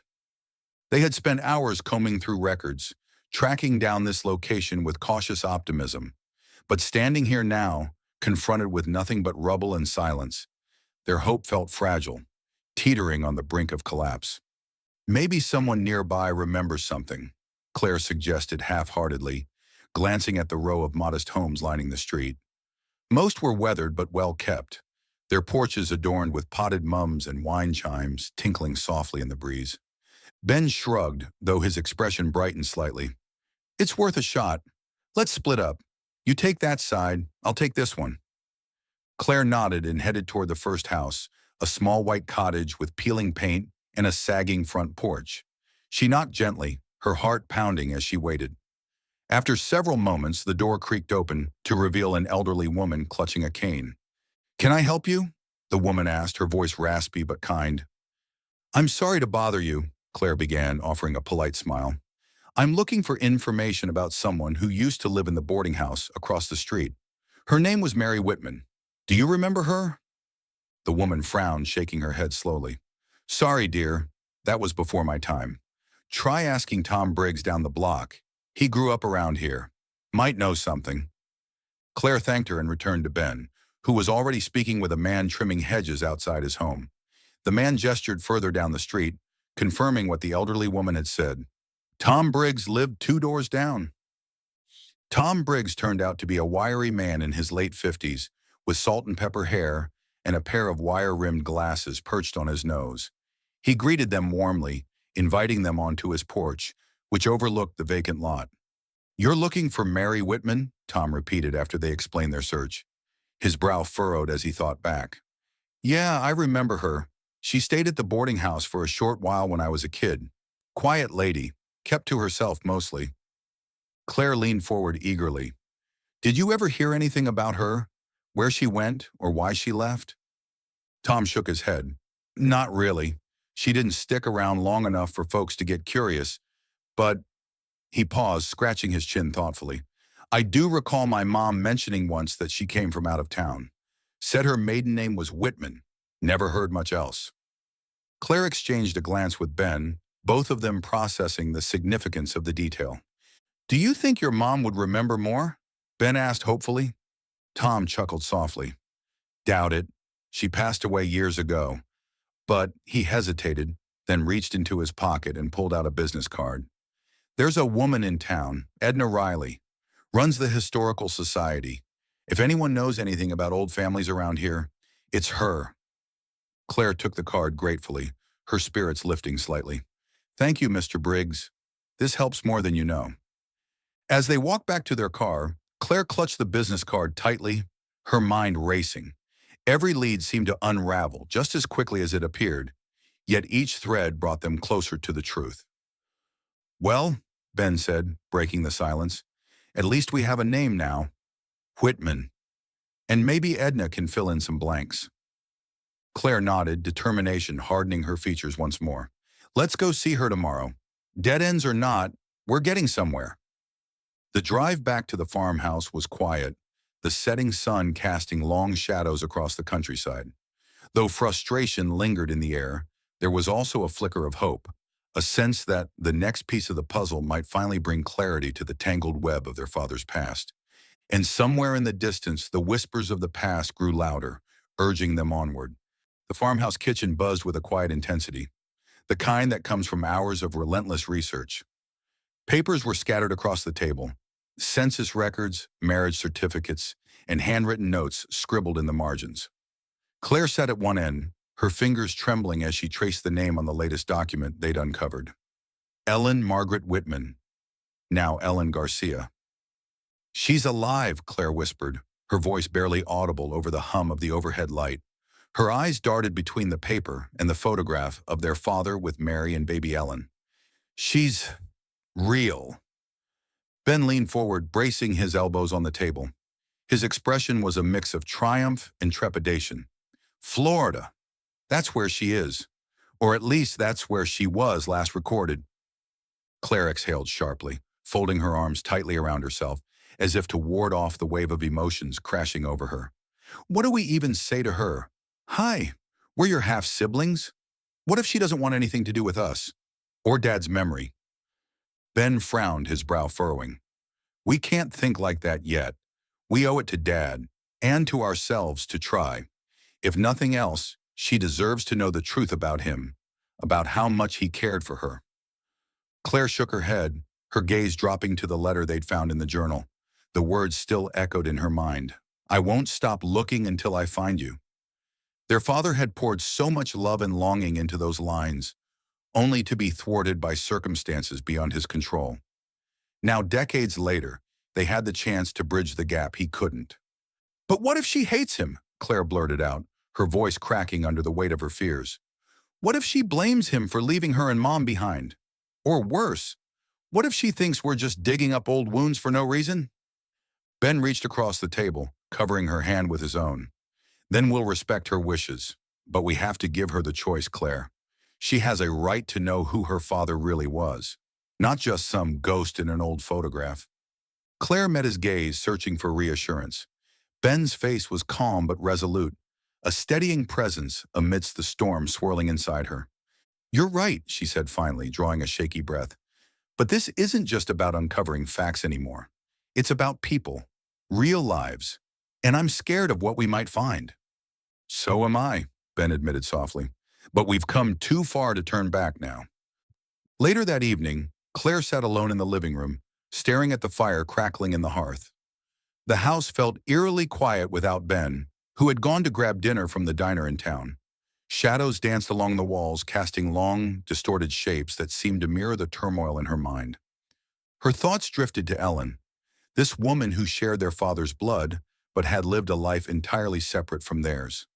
They had spent hours combing through records, tracking down this location with cautious optimism. But standing here now, confronted with nothing but rubble and silence, their hope felt fragile, teetering on the brink of collapse. "Maybe someone nearby remembers something," Claire suggested half-heartedly, glancing at the row of modest homes lining the street. Most were weathered but well kept, their porches adorned with potted mums and wine chimes tinkling softly in the breeze. Ben shrugged, though his expression brightened slightly. "It's worth a shot. Let's split up. You take that side, I'll take this one." Claire nodded and headed toward the first house, a small white cottage with peeling paint and a sagging front porch. She knocked gently, her heart pounding as she waited. After several moments, the door creaked open to reveal an elderly woman clutching a cane. "Can I help you?" the woman asked, her voice raspy but kind. "I'm sorry to bother you," Claire began, offering a polite smile. "I'm looking for information about someone who used to live in the boarding house across the street. Her name was Mary Whitman. Do you remember her?" The woman frowned, shaking her head slowly. "Sorry, dear. That was before my time. Try asking Tom Briggs down the block. He grew up around here. Might know something." Claire thanked her and returned to Ben, who was already speaking with a man trimming hedges outside his home. The man gestured further down the street, confirming what the elderly woman had said. Tom Briggs lived 2 doors down. Tom Briggs turned out to be a wiry man in his late 50s, with salt and pepper hair and a pair of wire-rimmed glasses perched on his nose. He greeted them warmly, inviting them onto his porch, which overlooked the vacant lot. "You're looking for Mary Whitman?" Tom repeated after they explained their search. His brow furrowed as he thought back. "Yeah, I remember her. She stayed at the boarding house for a short while when I was a kid. Quiet lady, kept to herself mostly." Claire leaned forward eagerly. "Did you ever hear anything about her? Where she went or why she left?" Tom shook his head. "Not really. She didn't stick around long enough for folks to get curious, but—" He paused, scratching his chin thoughtfully. "I do recall my mom mentioning once that she came from out of town. Said her maiden name was Whitman. Never heard much else." Claire exchanged a glance with Ben, both of them processing the significance of the detail. "Do you think your mom would remember more?" Ben asked hopefully. Tom chuckled softly. "Doubt it. She passed away years ago." But he hesitated, then reached into his pocket and pulled out a business card. "There's a woman in town, Edna Riley. Runs the Historical Society. If anyone knows anything about old families around here, it's her." Claire took the card gratefully, her spirits lifting slightly. "Thank you, Mr. Briggs. This helps more than you know." As they walked back to their car, Claire clutched the business card tightly, her mind racing. Every lead seemed to unravel just as quickly as it appeared, yet each thread brought them closer to the truth. "Well," Ben said, breaking the silence, "at least we have a name now. Whitman. And maybe Edna can fill in some blanks." Claire nodded, determination hardening her features once more. "Let's go see her tomorrow. Dead ends or not, we're getting somewhere." The drive back to the farmhouse was quiet, the setting sun casting long shadows across the countryside. Though frustration lingered in the air, there was also a flicker of hope, a sense that the next piece of the puzzle might finally bring clarity to the tangled web of their father's past. And somewhere in the distance, the whispers of the past grew louder, urging them onward. The farmhouse kitchen buzzed with a quiet intensity, the kind that comes from hours of relentless research. Papers were scattered across the table, census records, marriage certificates, and handwritten notes scribbled in the margins. Claire sat at one end, her fingers trembling as she traced the name on the latest document they'd uncovered. Ellen Margaret Whitman, now Ellen Garcia. "She's alive," Claire whispered, her voice barely audible over the hum of the overhead light. Her eyes darted between the paper and the photograph of their father with Mary and baby Ellen. "She's real." Ben leaned forward, bracing his elbows on the table. His expression was a mix of triumph and trepidation. "Florida. That's where she is. Or at least that's where she was last recorded." Claire exhaled sharply, folding her arms tightly around herself, as if to ward off the wave of emotions crashing over her. What do we even say to her? "Hi, we're your half-siblings? What if she doesn't want anything to do with us? Or Dad's memory?" Ben frowned, his brow furrowing. "We can't think like that yet. We owe it to Dad, and to ourselves, to try. If nothing else, she deserves to know the truth about him, about how much he cared for her." Claire shook her head, her gaze dropping to the letter they'd found in the journal. The words still echoed in her mind. "I won't stop looking until I find you." Their father had poured so much love and longing into those lines, only to be thwarted by circumstances beyond his control. Now, decades later, they had the chance to bridge the gap he couldn't. "But what if she hates him?" Claire blurted out, her voice cracking under the weight of her fears. "What if she blames him for leaving her and Mom behind? Or worse, What if she thinks we're just digging up old wounds for no reason? Ben reached across the table, covering her hand with his own. Then we'll respect her wishes. But we have to give her the choice, Claire. She has a right to know who her father really was, not just some ghost in an old photograph. Claire met his gaze, searching for reassurance. Ben's face was calm but resolute, a steadying presence amidst the storm swirling inside her. You're right, she said finally, drawing a shaky breath. But this isn't just about uncovering facts anymore. It's about people, real lives, and I'm scared of what we might find. So am I, Ben admitted softly. But we've come too far to turn back now. Later that evening, Claire sat alone in the living room, staring at the fire crackling in the hearth. The house felt eerily quiet without Ben, who had gone to grab dinner from the diner in town. Shadows danced along the walls, casting long, distorted shapes that seemed to mirror the turmoil in her mind. Her thoughts drifted to Ellen, this woman who shared their father's blood, but had lived a life entirely separate from theirs.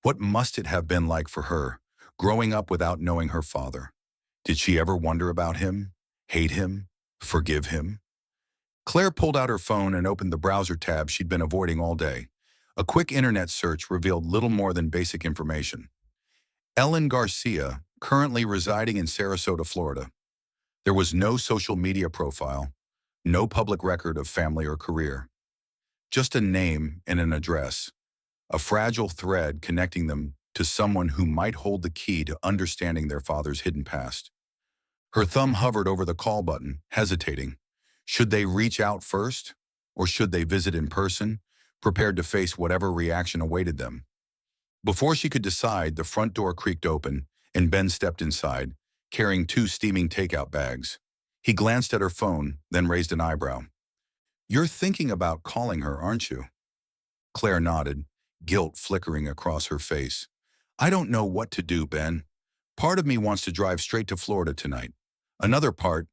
What must it have been like for her, growing up without knowing her father? Did she ever wonder about him, hate him, forgive him? Claire pulled out her phone and opened the browser tab she'd been avoiding all day. A quick internet search revealed little more than basic information. Ellen Garcia, currently residing in Sarasota, Florida. There was no social media profile, no public record of family or career. Just a name and an address, a fragile thread connecting them to someone who might hold the key to understanding their father's hidden past. Her thumb hovered over the call button, hesitating. Should they reach out first, or should they visit in person, prepared to face whatever reaction awaited them? Before she could decide, the front door creaked open, and Ben stepped inside, carrying 2 steaming takeout bags. He glanced at her phone, then raised an eyebrow. You're thinking about calling her, aren't you? Claire nodded, guilt flickering across her face. I don't know what to do, Ben. Part of me wants to drive straight to Florida tonight. Another part,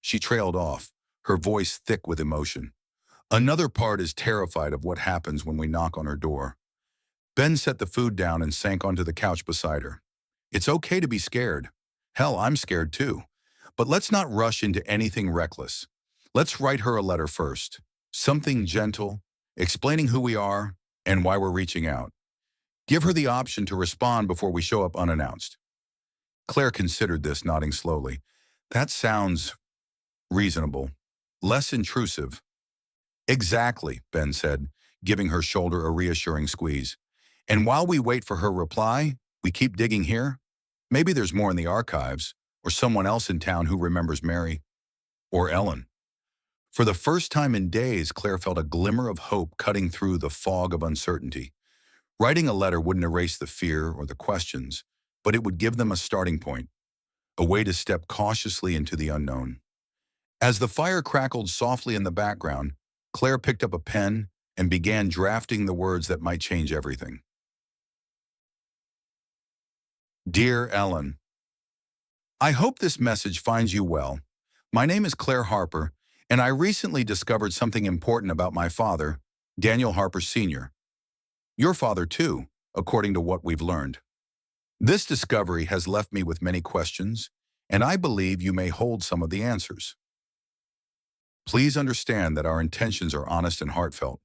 she trailed off, her voice thick with emotion. Another part is terrified of what happens when we knock on her door. Ben set the food down and sank onto the couch beside her. It's okay to be scared. Hell, I'm scared too. But let's not rush into anything reckless. Let's write her a letter first. Something gentle, explaining who we are and why we're reaching out. Give her the option to respond before we show up unannounced. Claire considered this, nodding slowly. That sounds reasonable. Less intrusive. Exactly, Ben said, giving her shoulder a reassuring squeeze. And while we wait for her reply, we keep digging here. Maybe there's more in the archives, or someone else in town who remembers Mary. Or Ellen. For the first time in days, Claire felt a glimmer of hope cutting through the fog of uncertainty. Writing a letter wouldn't erase the fear or the questions, but it would give them a starting point, a way to step cautiously into the unknown. As the fire crackled softly in the background, Claire picked up a pen and began drafting the words that might change everything. Dear Ellen, I hope this message finds you well. My name is Claire Harper, and I recently discovered something important about my father, Daniel Harper Sr. Your father too, according to what we've learned. This discovery has left me with many questions, and I believe you may hold some of the answers. Please understand that our intentions are honest and heartfelt.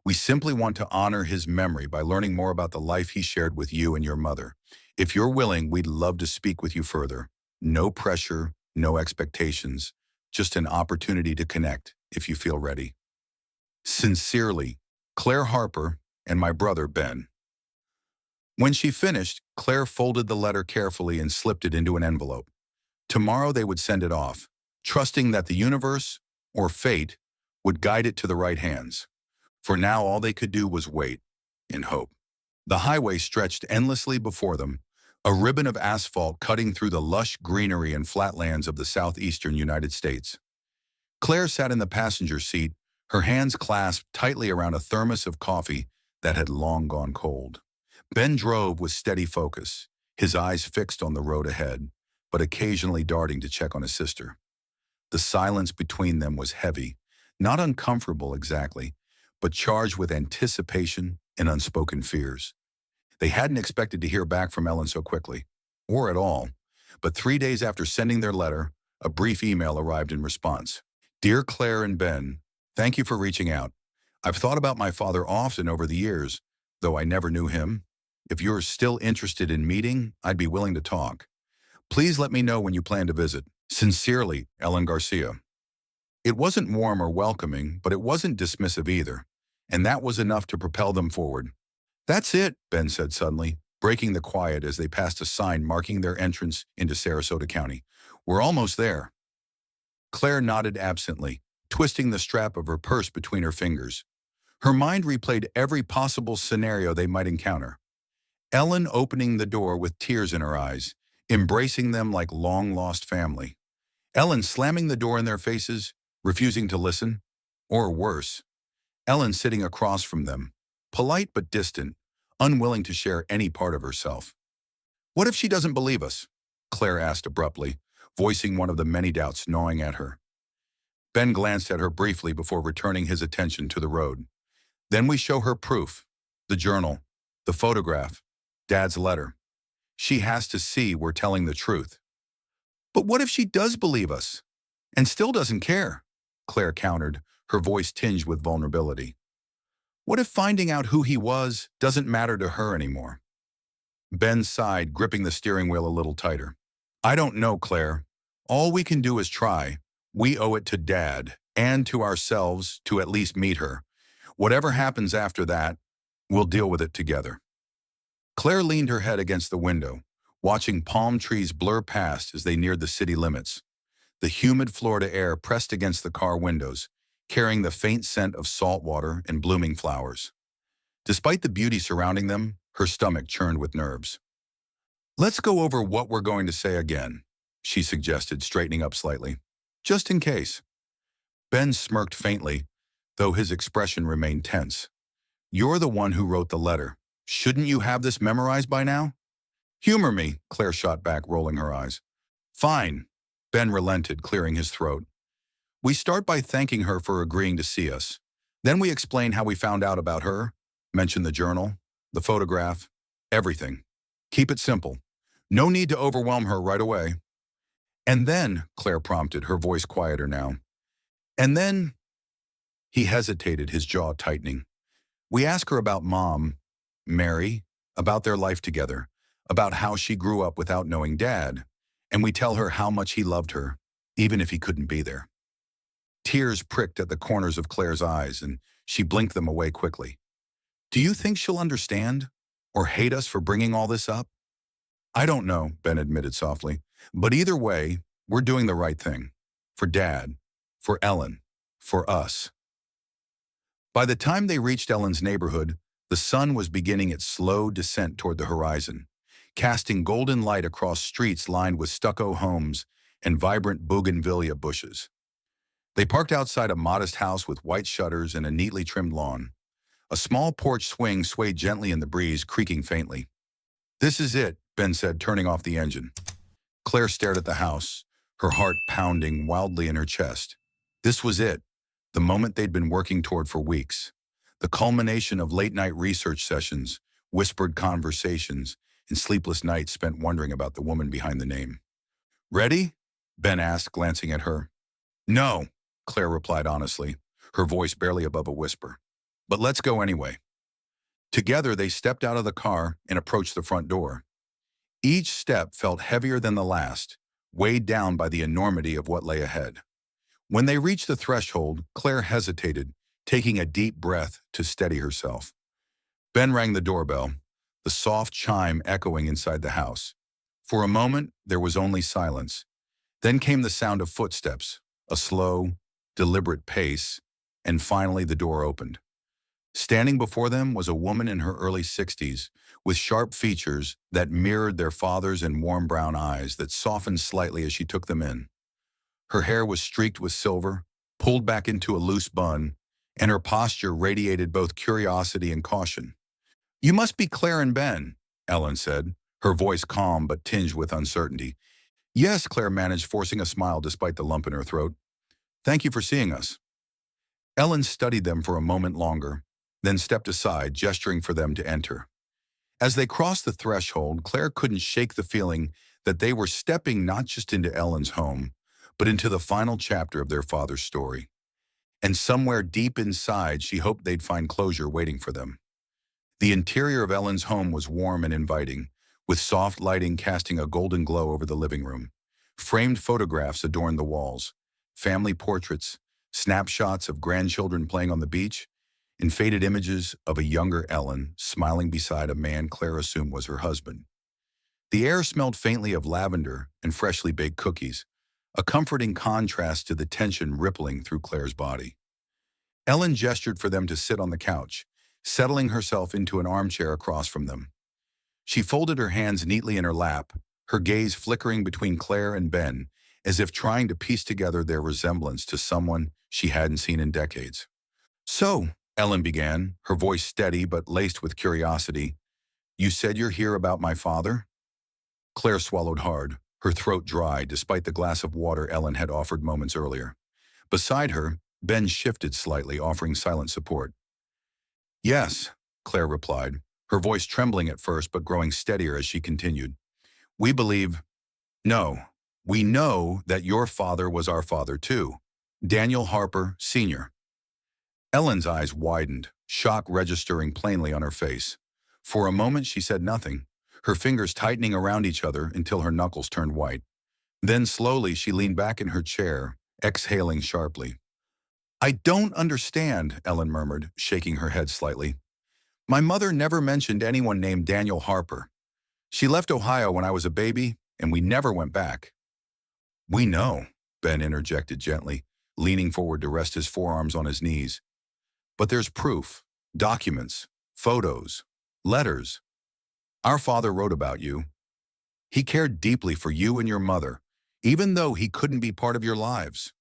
We simply want to honor his memory by learning more about the life he shared with you and your mother. If you're willing, we'd love to speak with you further. No pressure, no expectations, just an opportunity to connect if you feel ready. Sincerely, Claire Harper and my brother Ben. When she finished, Claire folded the letter carefully and slipped it into an envelope. Tomorrow they would send it off, trusting that the universe, or fate, would guide it to the right hands. For now, all they could do was wait, in hope. The highway stretched endlessly before them, a ribbon of asphalt cutting through the lush greenery and flatlands of the southeastern United States. Claire sat in the passenger seat, her hands clasped tightly around a thermos of coffee that had long gone cold. Ben drove with steady focus, his eyes fixed on the road ahead, but occasionally darting to check on his sister. The silence between them was heavy, not uncomfortable exactly, but charged with anticipation and unspoken fears. They hadn't expected to hear back from Ellen so quickly, or at all, but 3 days after sending their letter, A brief email arrived in response. Dear Claire and Ben, thank you for reaching out. I've thought about my father often over the years, though I never knew him. If you're still interested in meeting, I'd be willing to talk. Please let me know when you plan to visit. Sincerely, Ellen Garcia. It wasn't warm or welcoming, but it wasn't dismissive either, and that was enough to propel them forward. That's it, Ben said suddenly, breaking the quiet as they passed a sign marking their entrance into Sarasota County. We're almost there. Claire nodded absently, twisting the strap of her purse between her fingers. Her mind replayed every possible scenario they might encounter. Ellen opening the door with tears in her eyes, embracing them like long-lost family. Ellen slamming the door in their faces, refusing to listen. Or worse, Ellen sitting across from them, polite but distant, unwilling to share any part of herself. What if she doesn't believe us? Claire asked abruptly, voicing one of the many doubts gnawing at her. Ben glanced at her briefly before returning his attention to the road. Then we show her proof, the journal, the photograph, Dad's letter. She has to see we're telling the truth. But what if she does believe us and still doesn't care? Claire countered, her voice tinged with vulnerability. What if finding out who he was doesn't matter to her anymore? Ben sighed, gripping the steering wheel a little tighter. I don't know, Claire. All we can do is try. We owe it to Dad and to ourselves to at least meet her. Whatever happens after that, we'll deal with it together. Claire leaned her head against the window, watching palm trees blur past as they neared the city limits. The humid Florida air pressed against the car windows, carrying the faint scent of salt water and blooming flowers. Despite the beauty surrounding them, her stomach churned with nerves. Let's go over what we're going to say again, she suggested, straightening up slightly. Just in case. Ben smirked faintly, though his expression remained tense. You're the one who wrote the letter. Shouldn't you have this memorized by now? Humor me, Claire shot back, rolling her eyes. Fine. Ben relented, clearing his throat. We start by thanking her for agreeing to see us. Then we explain how we found out about her, mention the journal, the photograph, everything. Keep it simple. No need to overwhelm her right away. And then, Claire prompted, her voice quieter now. And then, he hesitated, his jaw tightening. We ask her about Mom, Mary, about their life together, about how she grew up without knowing Dad, and we tell her how much he loved her, even if he couldn't be there. Tears pricked at the corners of Claire's eyes, and she blinked them away quickly. Do you think she'll understand, or hate us for bringing all this up? I don't know, Ben admitted softly, but either way, we're doing the right thing. For Dad, for Ellen, for us. By the time they reached Ellen's neighborhood, the sun was beginning its slow descent toward the horizon, casting golden light across streets lined with stucco homes and vibrant bougainvillea bushes. They parked outside a modest house with white shutters and a neatly trimmed lawn. A small porch swing swayed gently in the breeze, creaking faintly. This is it, Ben said, turning off the engine. Claire stared at the house, her heart pounding wildly in her chest. This was it, the moment they'd been working toward for weeks. The culmination of late-night research sessions, whispered conversations, and sleepless nights spent wondering about the woman behind the name. Ready? Ben asked, glancing at her. No, Claire replied honestly, her voice barely above a whisper. But let's go anyway. Together, they stepped out of the car and approached the front door. Each step felt heavier than the last, weighed down by the enormity of what lay ahead. When they reached the threshold, Claire hesitated, taking a deep breath to steady herself. Ben rang the doorbell, the soft chime echoing inside the house. For a moment, there was only silence. Then came the sound of footsteps, a slow, deliberate pace, and finally the door opened. Standing before them was a woman in her early 60s, with sharp features that mirrored their father's and warm brown eyes that softened slightly as she took them in. Her hair was streaked with silver, pulled back into a loose bun, and her posture radiated both curiosity and caution. You must be Claire and Ben, Ellen said, her voice calm but tinged with uncertainty. Yes, Claire managed, forcing a smile despite the lump in her throat. Thank you for seeing us. Ellen studied them for a moment longer, then stepped aside, gesturing for them to enter. As they crossed the threshold, Claire couldn't shake the feeling that they were stepping not just into Ellen's home, but into the final chapter of their father's story. And somewhere deep inside, she hoped they'd find closure waiting for them. The interior of Ellen's home was warm and inviting, with soft lighting casting a golden glow over the living room. Framed photographs adorned the walls, family portraits, snapshots of grandchildren playing on the beach, and faded images of a younger Ellen smiling beside a man Claire assumed was her husband. The air smelled faintly of lavender and freshly baked cookies, a comforting contrast to the tension rippling through Claire's body. Ellen gestured for them to sit on the couch, settling herself into an armchair across from them. She folded her hands neatly in her lap, her gaze flickering between Claire and Ben, as if trying to piece together their resemblance to someone she hadn't seen in decades. "So," Ellen began, her voice steady but laced with curiosity, "you said you're here about my father?" Claire swallowed hard, her throat dry despite the glass of water Ellen had offered moments earlier. Beside her, Ben shifted slightly, offering silent support. "Yes," Claire replied, her voice trembling at first but growing steadier as she continued. "We believe, no, we know that your father was our father too, Daniel Harper, Sr." Ellen's eyes widened, shock registering plainly on her face. For a moment she said nothing, her fingers tightening around each other until her knuckles turned white. Then slowly she leaned back in her chair, exhaling sharply. "I don't understand," Ellen murmured, shaking her head slightly. "My mother never mentioned anyone named Daniel Harper. She left Ohio when I was a baby, and we never went back." "We know," Ben interjected gently, leaning forward to rest his forearms on his knees. "But there's proof, documents, photos, letters. Our father wrote about you. He cared deeply for you and your mother, even though he couldn't be part of your lives."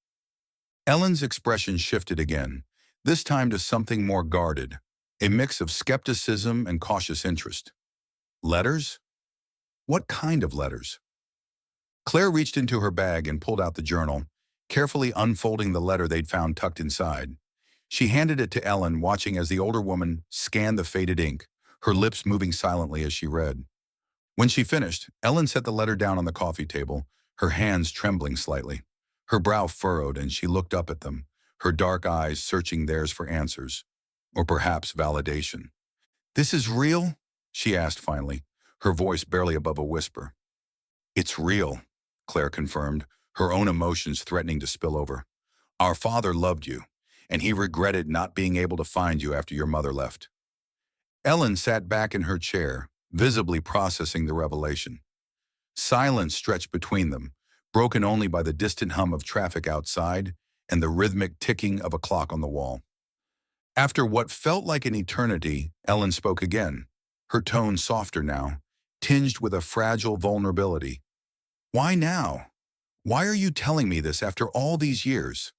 Ellen's expression shifted again, this time to something more guarded, a mix of skepticism and cautious interest. "Letters? What kind of letters?" Claire reached into her bag and pulled out the journal, carefully unfolding the letter they'd found tucked inside. She handed it to Ellen, watching as the older woman scanned the faded ink, her lips moving silently as she read. When she finished, Ellen set the letter down on the coffee table, her hands trembling slightly. Her brow furrowed and she looked up at them, her dark eyes searching theirs for answers, or perhaps validation. "This is real?" she asked finally, her voice barely above a whisper. "It's real," Claire confirmed, her own emotions threatening to spill over. "Our father loved you, and he regretted not being able to find you after your mother left." Ellen sat back in her chair, visibly processing the revelation. Silence stretched between them, broken only by the distant hum of traffic outside and the rhythmic ticking of a clock on the wall. After what felt like an eternity, Ellen spoke again, her tone softer now, tinged with a fragile vulnerability. "Why now? Why are you telling me this after all these years?"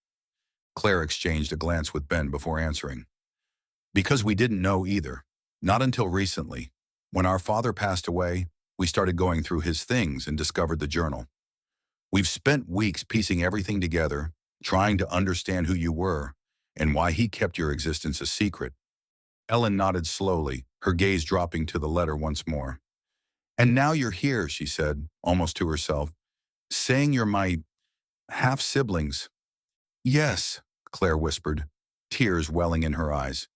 Claire exchanged a glance with Ben before answering. "Because we didn't know either. Not until recently. When our father passed away, we started going through his things and discovered the journal. We've spent weeks piecing everything together, trying to understand who you were and why he kept your existence a secret." Ellen nodded slowly, her gaze dropping to the letter once more. "And now you're here," she said, almost to herself, "saying you're my half-siblings." "Yes," Claire whispered, tears welling in her eyes.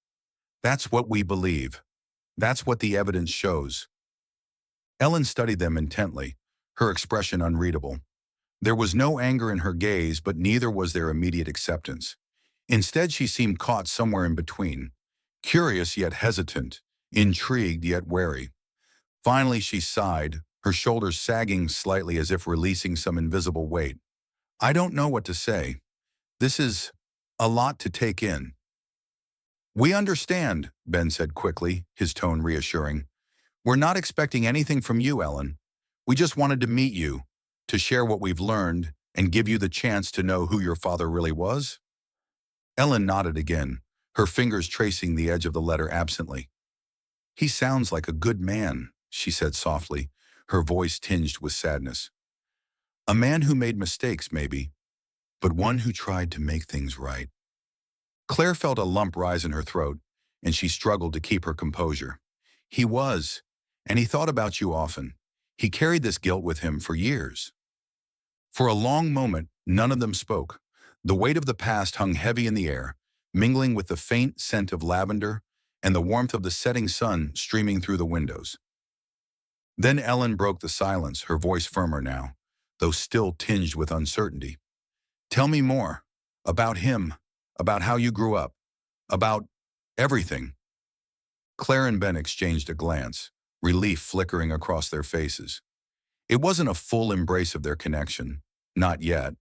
"That's what we believe. That's what the evidence shows." Ellen studied them intently, her expression unreadable. There was no anger in her gaze, but neither was there immediate acceptance. Instead, she seemed caught somewhere in between, curious yet hesitant, intrigued yet wary. Finally, she sighed, her shoulders sagging slightly as if releasing some invisible weight. "I don't know what to say. This is a lot to take in." "We understand," Ben said quickly, his tone reassuring. "We're not expecting anything from you, Ellen. We just wanted to meet you, to share what we've learned, and give you the chance to know who your father really was." Ellen nodded again, her fingers tracing the edge of the letter absently. "He sounds like a good man," she said softly, her voice tinged with sadness. "A man who made mistakes, maybe, but one who tried to make things right." Claire felt a lump rise in her throat, and she struggled to keep her composure. "He was, and he thought about you often. He carried this guilt with him for years." For a long moment, None of them spoke. The weight of the past hung heavy in the air, mingling with the faint scent of lavender and the warmth of the setting sun streaming through the windows. Then Ellen broke the silence, her voice firmer now, though still tinged with uncertainty. Tell me more. About him. About how you grew up. About everything. Claire and Ben exchanged a glance, relief flickering across their faces. It wasn't a full embrace of their connection. Not yet.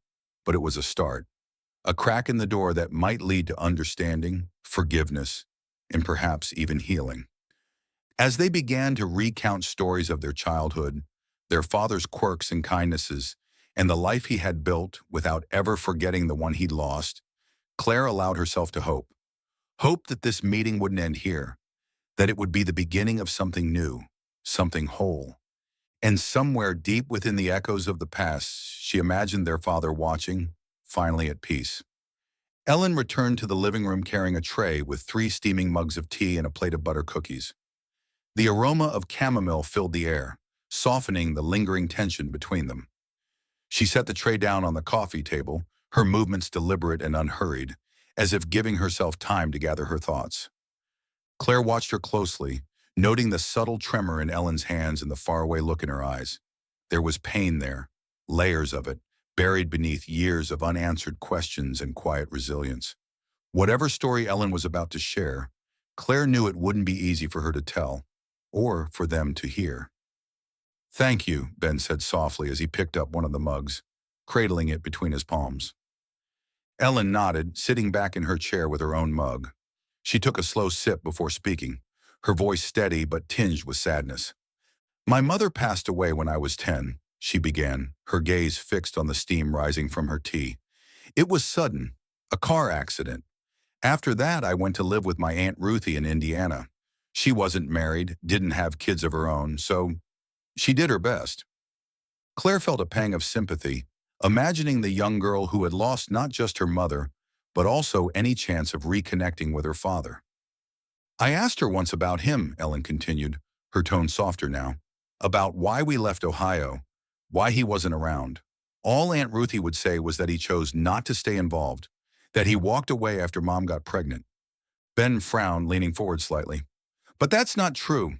But it was a start. A crack in the door that might lead to understanding, forgiveness, and perhaps even healing. As they began to recount stories of their childhood, their father's quirks and kindnesses, and the life he had built without ever forgetting the one he'd lost, Claire allowed herself to hope. Hope that this meeting wouldn't end here, that it would be the beginning of something new, something whole. And somewhere deep within the echoes of the past, she imagined their father watching, finally at peace. Ellen returned to the living room carrying a tray with 3 steaming mugs of tea and a plate of butter cookies. The aroma of chamomile filled the air, softening the lingering tension between them. She set the tray down on the coffee table, her movements deliberate and unhurried, as if giving herself time to gather her thoughts. Claire watched her closely, noting the subtle tremor in Ellen's hands and the faraway look in her eyes. There was pain there, layers of it, buried beneath years of unanswered questions and quiet resilience. Whatever story Ellen was about to share, Claire knew it wouldn't be easy for her to tell, or for them to hear. Thank you, Ben said softly as he picked up one of the mugs, cradling it between his palms. Ellen nodded, sitting back in her chair with her own mug. She took a slow sip before speaking, her voice steady but tinged with sadness. My mother passed away when I was 10, she began, her gaze fixed on the steam rising from her tea. It was sudden, a car accident. After that, I went to live with my Aunt Ruthie in Indiana. She wasn't married, didn't have kids of her own, so she did her best. Claire felt a pang of sympathy, imagining the young girl who had lost not just her mother, but also any chance of reconnecting with her father. I asked her once about him, Ellen continued, her tone softer now, about why we left Ohio, why he wasn't around. All Aunt Ruthie would say was that he chose not to stay involved, that he walked away after Mom got pregnant. Ben frowned, leaning forward slightly. But that's not true.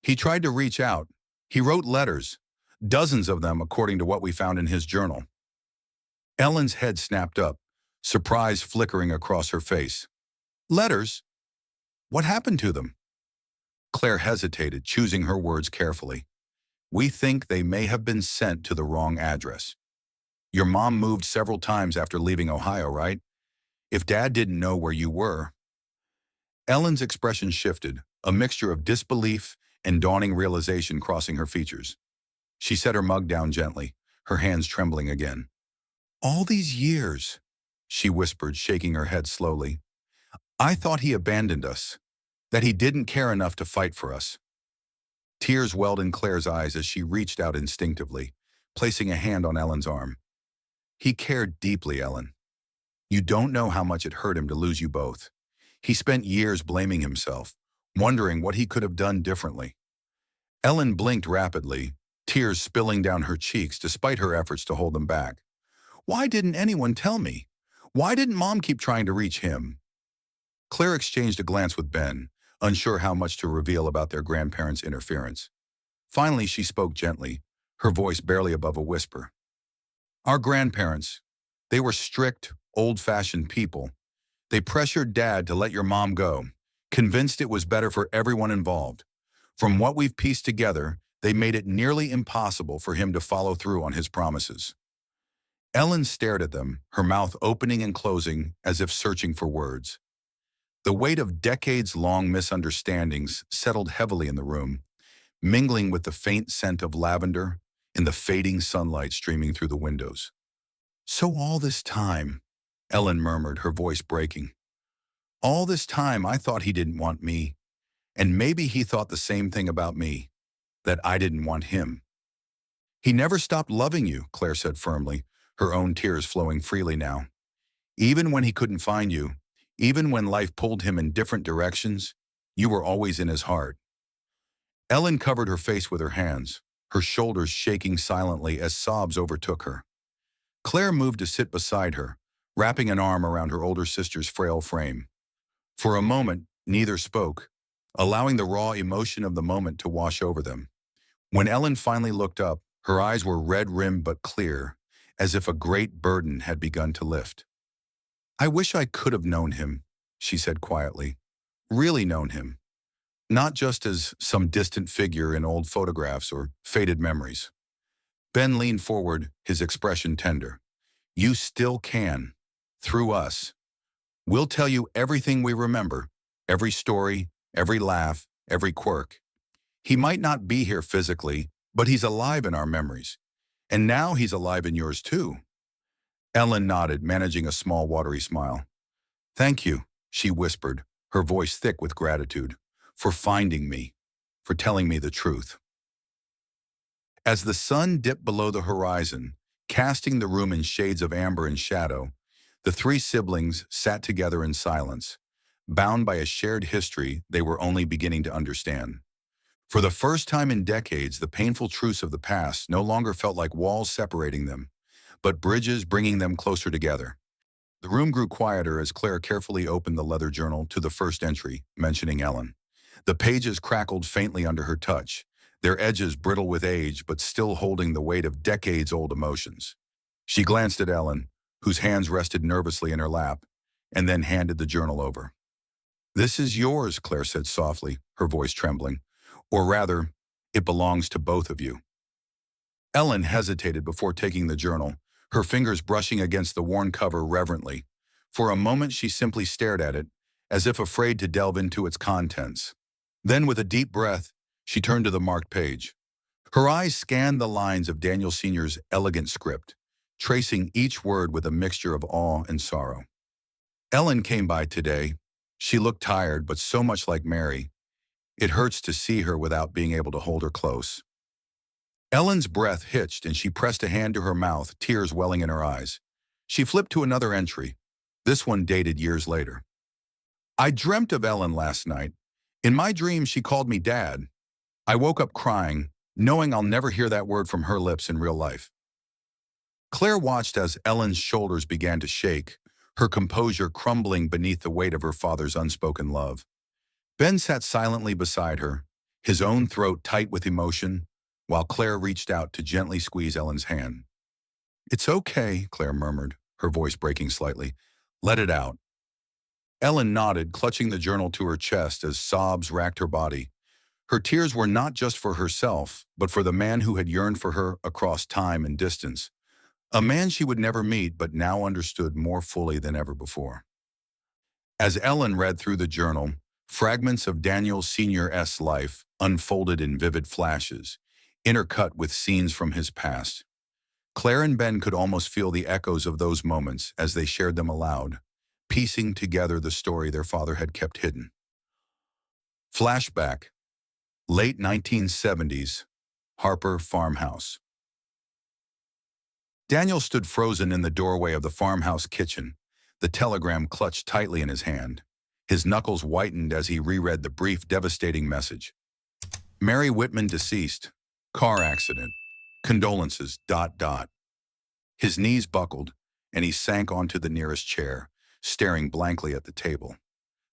He tried to reach out. He wrote letters, dozens of them according to what we found in his journal. Ellen's head snapped up, surprise flickering across her face. Letters? What happened to them? Claire hesitated, choosing her words carefully. We think they may have been sent to the wrong address. Your mom moved several times after leaving Ohio, right? If Dad didn't know where you were. Ellen's expression shifted, a mixture of disbelief and dawning realization crossing her features. She set her mug down gently, her hands trembling again. All these years, she whispered, shaking her head slowly. I thought he abandoned us, that he didn't care enough to fight for us. Tears welled in Claire's eyes as she reached out instinctively, placing a hand on Ellen's arm. He cared deeply, Ellen. You don't know how much it hurt him to lose you both. He spent years blaming himself, wondering what he could have done differently. Ellen blinked rapidly, tears spilling down her cheeks despite her efforts to hold them back. Why didn't anyone tell me? Why didn't Mom keep trying to reach him? Claire exchanged a glance with Ben, unsure how much to reveal about their grandparents' interference. Finally, she spoke gently, her voice barely above a whisper. Our grandparents, they were strict, old-fashioned people. They pressured Dad to let your mom go, convinced it was better for everyone involved. From what we've pieced together, they made it nearly impossible for him to follow through on his promises. Ellen stared at them, her mouth opening and closing as if searching for words. The weight of decades-long misunderstandings settled heavily in the room, mingling with the faint scent of lavender and the fading sunlight streaming through the windows. So all this time, Ellen murmured, her voice breaking. All this time I thought he didn't want me, and maybe he thought the same thing about me, that I didn't want him. He never stopped loving you, Claire said firmly, her own tears flowing freely now. Even when he couldn't find you, even when life pulled him in different directions, you were always in his heart. Ellen covered her face with her hands, her shoulders shaking silently as sobs overtook her. Claire moved to sit beside her, wrapping an arm around her older sister's frail frame. For a moment, neither spoke, allowing the raw emotion of the moment to wash over them. When Ellen finally looked up, her eyes were red-rimmed but clear, as if a great burden had begun to lift. "I wish I could have known him," she said quietly. "Really known him. Not just as some distant figure in old photographs or faded memories." Ben leaned forward, his expression tender. "You still can. Through us. We'll tell you everything we remember, every story, every laugh, every quirk. He might not be here physically, but he's alive in our memories. And now he's alive in yours too." Ellen nodded, managing a small watery smile. "Thank you," she whispered, her voice thick with gratitude, "for finding me, for telling me the truth." As the sun dipped below the horizon, casting the room in shades of amber and shadow, the three siblings sat together in silence, bound by a shared history they were only beginning to understand. For the first time in decades, the painful truths of the past no longer felt like walls separating them, but bridges bringing them closer together. The room grew quieter as Claire carefully opened the leather journal to the first entry, mentioning Ellen. The pages crackled faintly under her touch, their edges brittle with age but still holding the weight of decades-old emotions. She glanced at Ellen, whose hands rested nervously in her lap, and then handed the journal over. "This is yours," Claire said softly, her voice trembling. "Or rather, it belongs to both of you." Ellen hesitated before taking the journal, her fingers brushing against the worn cover reverently. For a moment she simply stared at it, as if afraid to delve into its contents. Then, with a deep breath, she turned to the marked page. Her eyes scanned the lines of Daniel Sr.'s elegant script, tracing each word with a mixture of awe and sorrow. "Ellen came by today. She looked tired, but so much like Mary. It hurts to see her without being able to hold her close." Ellen's breath hitched and she pressed a hand to her mouth, tears welling in her eyes. She flipped to another entry, this one dated years later. "I dreamt of Ellen last night. In my dream, she called me Dad. I woke up crying, knowing I'll never hear that word from her lips in real life." Claire watched as Ellen's shoulders began to shake, her composure crumbling beneath the weight of her father's unspoken love. Ben sat silently beside her, his own throat tight with emotion, while Claire reached out to gently squeeze Ellen's hand. "It's okay," Claire murmured, her voice breaking slightly. "Let it out." Ellen nodded, clutching the journal to her chest as sobs racked her body. Her tears were not just for herself, but for the man who had yearned for her across time and distance. A man she would never meet, but now understood more fully than ever before. As Ellen read through the journal, fragments of Daniel Sr.'s life unfolded in vivid flashes, intercut with scenes from his past. Claire and Ben could almost feel the echoes of those moments as they shared them aloud, piecing together the story their father had kept hidden. Flashback. Late 1970s. Harper farmhouse. Daniel stood frozen in the doorway of the farmhouse kitchen, the telegram clutched tightly in his hand. His knuckles whitened as he reread the brief, devastating message. "Mary Whitman deceased. Car accident. Condolences. ... His knees buckled, and he sank onto the nearest chair, staring blankly at the table.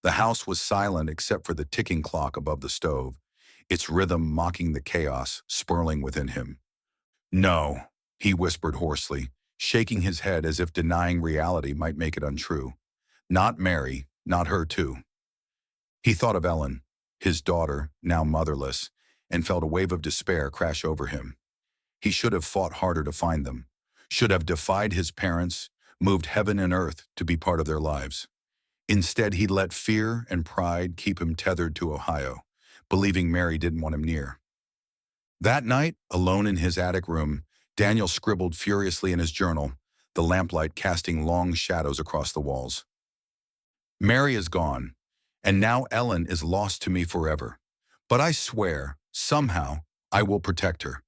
The house was silent except for the ticking clock above the stove, its rhythm mocking the chaos swirling within him. "No," he whispered hoarsely, shaking his head as if denying reality might make it untrue. "Not Mary, not her too." He thought of Ellen, his daughter, now motherless, and felt a wave of despair crash over him. He should have fought harder to find them, should have defied his parents, moved heaven and earth to be part of their lives. Instead, he let fear and pride keep him tethered to Ohio, believing Mary didn't want him near. That night, alone in his attic room, Daniel scribbled furiously in his journal, the lamplight casting long shadows across the walls. "Mary is gone, and now Ellen is lost to me forever. But I swear, somehow, I will protect her.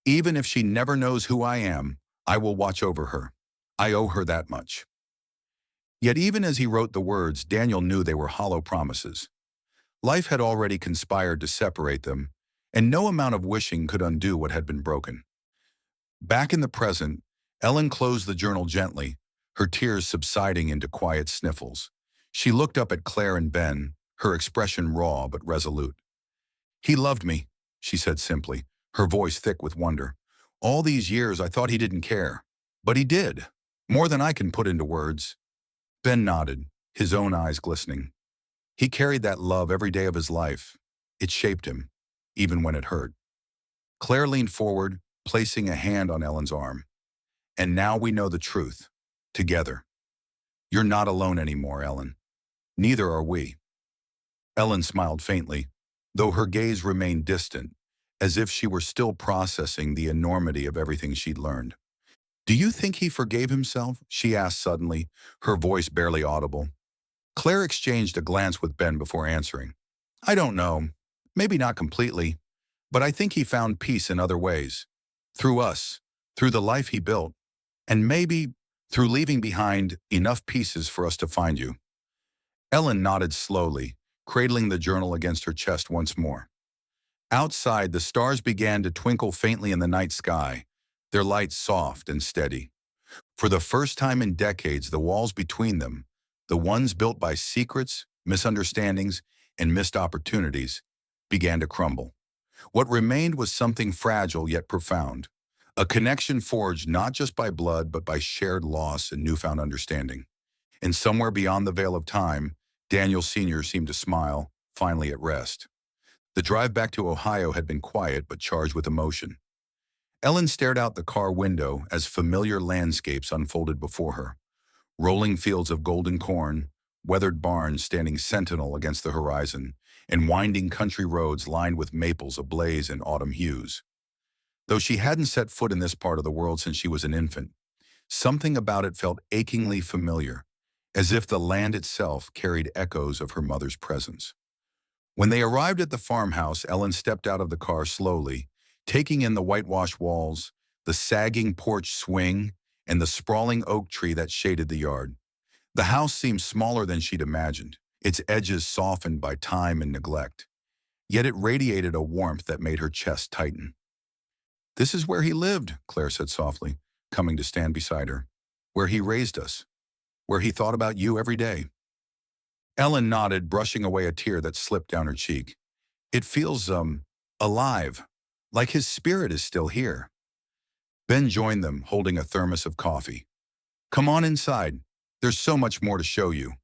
Even if she never knows who I am, I will watch over her. I owe her that much." Yet even as he wrote the words, Daniel knew they were hollow promises. Life had already conspired to separate them, and no amount of wishing could undo what had been broken. Back in the present, Ellen closed the journal gently, her tears subsiding into quiet sniffles. She looked up at Claire and Ben, her expression raw but resolute. "He loved me," she said simply, her voice thick with wonder. "All these years I thought he didn't care. But he did. More than I can put into words." Ben nodded, his own eyes glistening. He carried that love every day of his life. It shaped him, even when it hurt. Claire leaned forward, placing a hand on Ellen's arm. "And now we know the truth. Together. You're not alone anymore, Ellen. Neither are we." Ellen smiled faintly, though her gaze remained distant, as if she were still processing the enormity of everything she'd learned. "Do you think he forgave himself?" she asked suddenly, her voice barely audible. Claire exchanged a glance with Ben before answering. "I don't know. Maybe not completely. But I think he found peace in other ways. Through us. Through the life he built. And maybe through leaving behind enough pieces for us to find you." Ellen nodded slowly, cradling the journal against her chest once more. Outside, the stars began to twinkle faintly in the night sky, their light soft and steady. For the first time in decades, the walls between them, the ones built by secrets, misunderstandings, and missed opportunities, began to crumble. What remained was something fragile yet profound, a connection forged not just by blood but by shared loss and newfound understanding. And somewhere beyond the veil of time, Daniel Sr. seemed to smile, finally at rest. The drive back to Ohio had been quiet but charged with emotion. Ellen stared out the car window as familiar landscapes unfolded before her. Rolling fields of golden corn, weathered barns standing sentinel against the horizon, and winding country roads lined with maples ablaze in autumn hues. Though she hadn't set foot in this part of the world since she was an infant, something about it felt achingly familiar, as if the land itself carried echoes of her mother's presence. When they arrived at the farmhouse, Ellen stepped out of the car slowly, taking in the whitewashed walls, the sagging porch swing, and the sprawling oak tree that shaded the yard. The house seemed smaller than she'd imagined, its edges softened by time and neglect. Yet it radiated a warmth that made her chest tighten. "This is where he lived," Claire said softly, coming to stand beside her. "Where he raised us. Where he thought about you every day." Ellen nodded, brushing away a tear that slipped down her cheek. "It feels, alive, like his spirit is still here." Ben joined them, holding a thermos of coffee. "Come on inside. There's so much more to show you."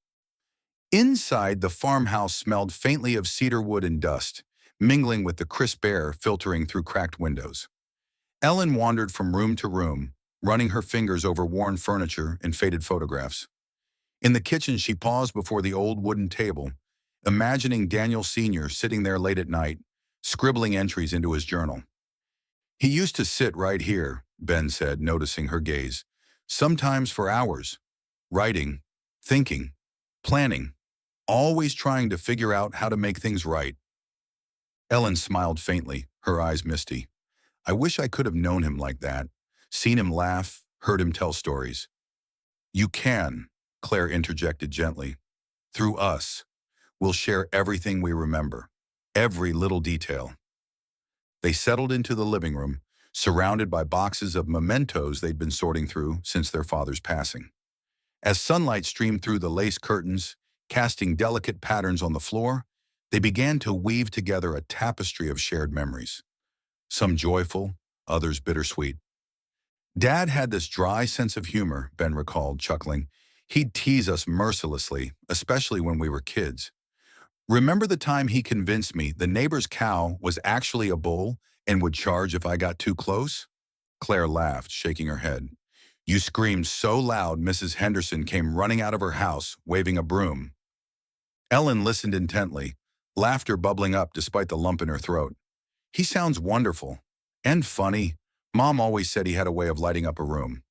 Inside, the farmhouse smelled faintly of cedar wood and dust, mingling with the crisp air filtering through cracked windows. Ellen wandered from room to room, running her fingers over worn furniture and faded photographs. In the kitchen, she paused before the old wooden table, imagining Daniel Sr. sitting there late at night, scribbling entries into his journal. "He used to sit right here," Ben said, noticing her gaze, "sometimes for hours, writing, thinking, planning, always trying to figure out how to make things right." Ellen smiled faintly, her eyes misty. "I wish I could have known him like that, seen him laugh, heard him tell stories." "You can," Claire interjected gently. "Through us, we'll share everything we remember, every little detail." They settled into the living room, surrounded by boxes of mementos they'd been sorting through since their father's passing. As sunlight streamed through the lace curtains, casting delicate patterns on the floor, they began to weave together a tapestry of shared memories. Some joyful, others bittersweet. "Dad had this dry sense of humor," Ben recalled, chuckling. "He'd tease us mercilessly, especially when we were kids. Remember the time he convinced me the neighbor's cow was actually a bull and would charge if I got too close?" Claire laughed, shaking her head. "You screamed so loud Mrs. Henderson came running out of her house, waving a broom." Ellen listened intently, laughter bubbling up despite the lump in her throat. "He sounds wonderful. And funny. Mom always said he had a way of lighting up a room."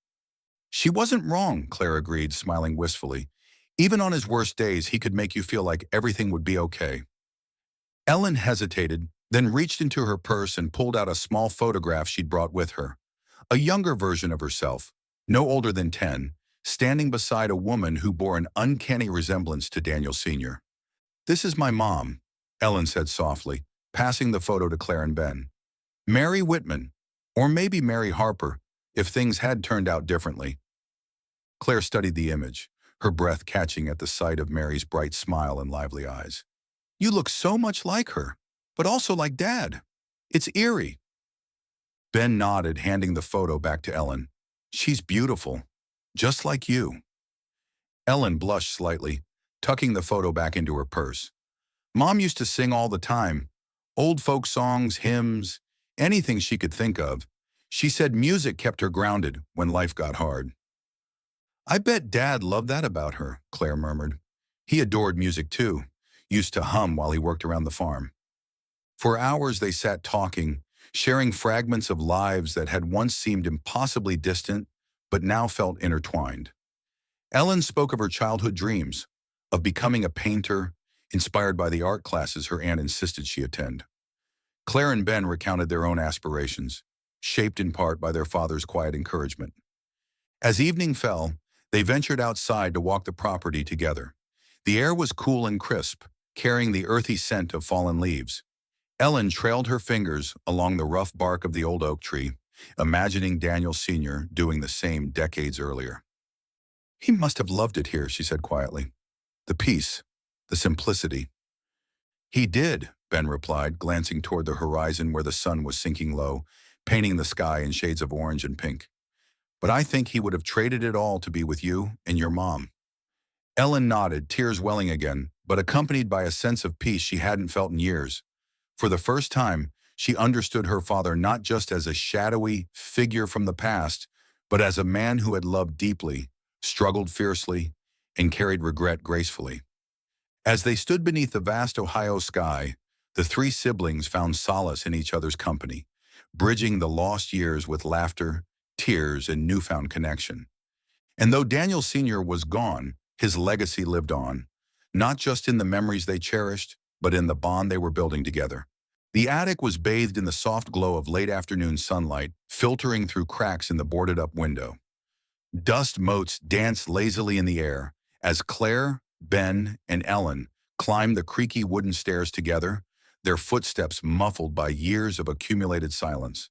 "She wasn't wrong," Claire agreed, smiling wistfully. "Even on his worst days, he could make you feel like everything would be okay." Ellen hesitated, then reached into her purse and pulled out a small photograph she'd brought with her. A younger version of herself, no older than 10, standing beside a woman who bore an uncanny resemblance to Daniel Sr. "This is my mom," Ellen said softly, passing the photo to Claire and Ben. "Mary Whitman, or maybe Mary Harper. if things had turned out differently. Claire studied the image, her breath catching at the sight of Mary's bright smile and lively eyes. You look so much like her, but also like Dad. It's eerie. Ben nodded, handing the photo back to Ellen. She's beautiful, just like you. Ellen blushed slightly, tucking the photo back into her purse. Mom used to sing all the time, old folk songs, hymns, anything she could think of. She said music kept her grounded when life got hard. I bet Dad loved that about her, Claire murmured. He adored music too, used to hum while he worked around the farm. For hours they sat talking, sharing fragments of lives that had once seemed impossibly distant, but now felt intertwined. Ellen spoke of her childhood dreams, of becoming a painter, inspired by the art classes her aunt insisted she attend. Claire and Ben recounted their own aspirations, shaped in part by their father's quiet encouragement. As evening fell, they ventured outside to walk the property together. The air was cool and crisp, carrying the earthy scent of fallen leaves. Ellen trailed her fingers along the rough bark of the old oak tree, imagining Daniel Sr. doing the same decades earlier. He must have loved it here, she said quietly. The peace, the simplicity. He did, Ben replied, glancing toward the horizon where the sun was sinking low, painting the sky in shades of orange and pink. But I think he would have traded it all to be with you and your mom. Ellen nodded, tears welling again, but accompanied by a sense of peace she hadn't felt in years. For the first time, she understood her father not just as a shadowy figure from the past, but as a man who had loved deeply, struggled fiercely, and carried regret gracefully. As they stood beneath the vast Ohio sky, the three siblings found solace in each other's company, bridging the lost years with laughter, tears, and newfound connection. And though Daniel Sr. was gone, his legacy lived on, not just in the memories they cherished, but in the bond they were building together. The attic was bathed in the soft glow of late afternoon sunlight, filtering through cracks in the boarded-up window. Dust motes danced lazily in the air as Claire, Ben, and Ellen climbed the creaky wooden stairs together, their footsteps muffled by years of accumulated silence.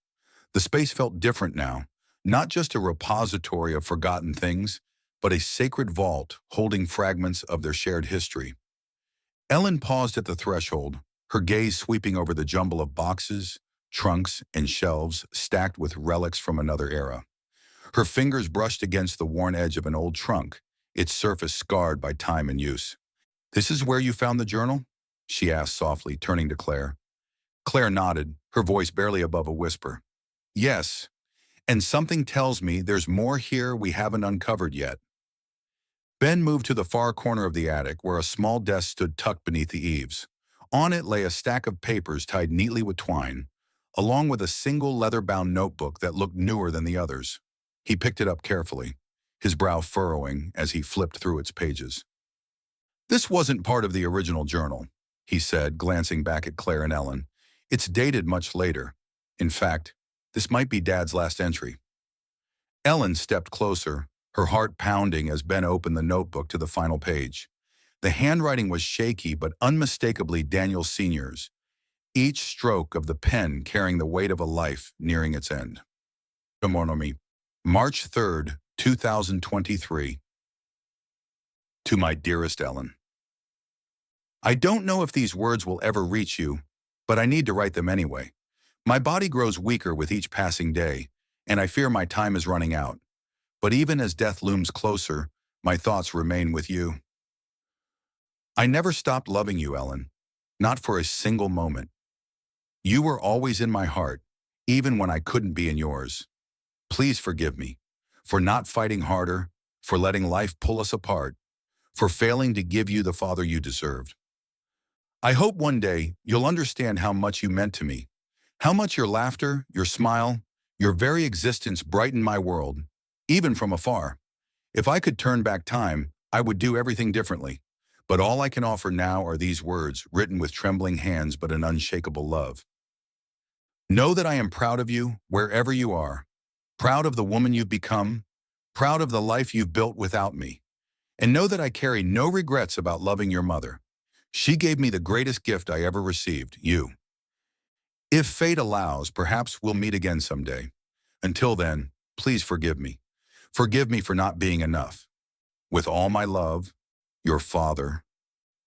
The space felt different now, not just a repository of forgotten things, but a sacred vault holding fragments of their shared history. Ellen paused at the threshold, her gaze sweeping over the jumble of boxes, trunks, and shelves stacked with relics from another era. Her fingers brushed against the worn edge of an old trunk, its surface scarred by time and use. "This is where you found the journal?" she asked softly, turning to Claire. Claire nodded, her voice barely above a whisper. "Yes, and something tells me there's more here we haven't uncovered yet." Ben moved to the far corner of the attic, where a small desk stood tucked beneath the eaves. On it lay a stack of papers tied neatly with twine, along with a single leather-bound notebook that looked newer than the others. He picked it up carefully, his brow furrowing as he flipped through its pages. "This wasn't part of the original journal," he said, glancing back at Claire and Ellen. "It's dated much later. In fact, this might be Dad's last entry." Ellen stepped closer, her heart pounding as Ben opened the notebook to the final page. The handwriting was shaky but unmistakably Daniel Sr.'s, each stroke of the pen carrying the weight of a life nearing its end. March 3rd, 2023. To my dearest Ellen. I don't know if these words will ever reach you, but I need to write them anyway. My body grows weaker with each passing day, and I fear my time is running out. But even as death looms closer, my thoughts remain with you. I never stopped loving you, Ellen, not for a single moment. You were always in my heart, even when I couldn't be in yours. Please forgive me for not fighting harder, for letting life pull us apart, for failing to give you the father you deserved. I hope one day you'll understand how much you meant to me, how much your laughter, your smile, your very existence brightened my world, even from afar. If I could turn back time, I would do everything differently. But all I can offer now are these words, written with trembling hands but an unshakable love. Know that I am proud of you, wherever you are, proud of the woman you've become, proud of the life you've built without me. And know that I carry no regrets about loving your mother. She gave me the greatest gift I ever received, you. If fate allows, perhaps we'll meet again someday. Until then, please forgive me. Forgive me for not being enough. With all my love, your father,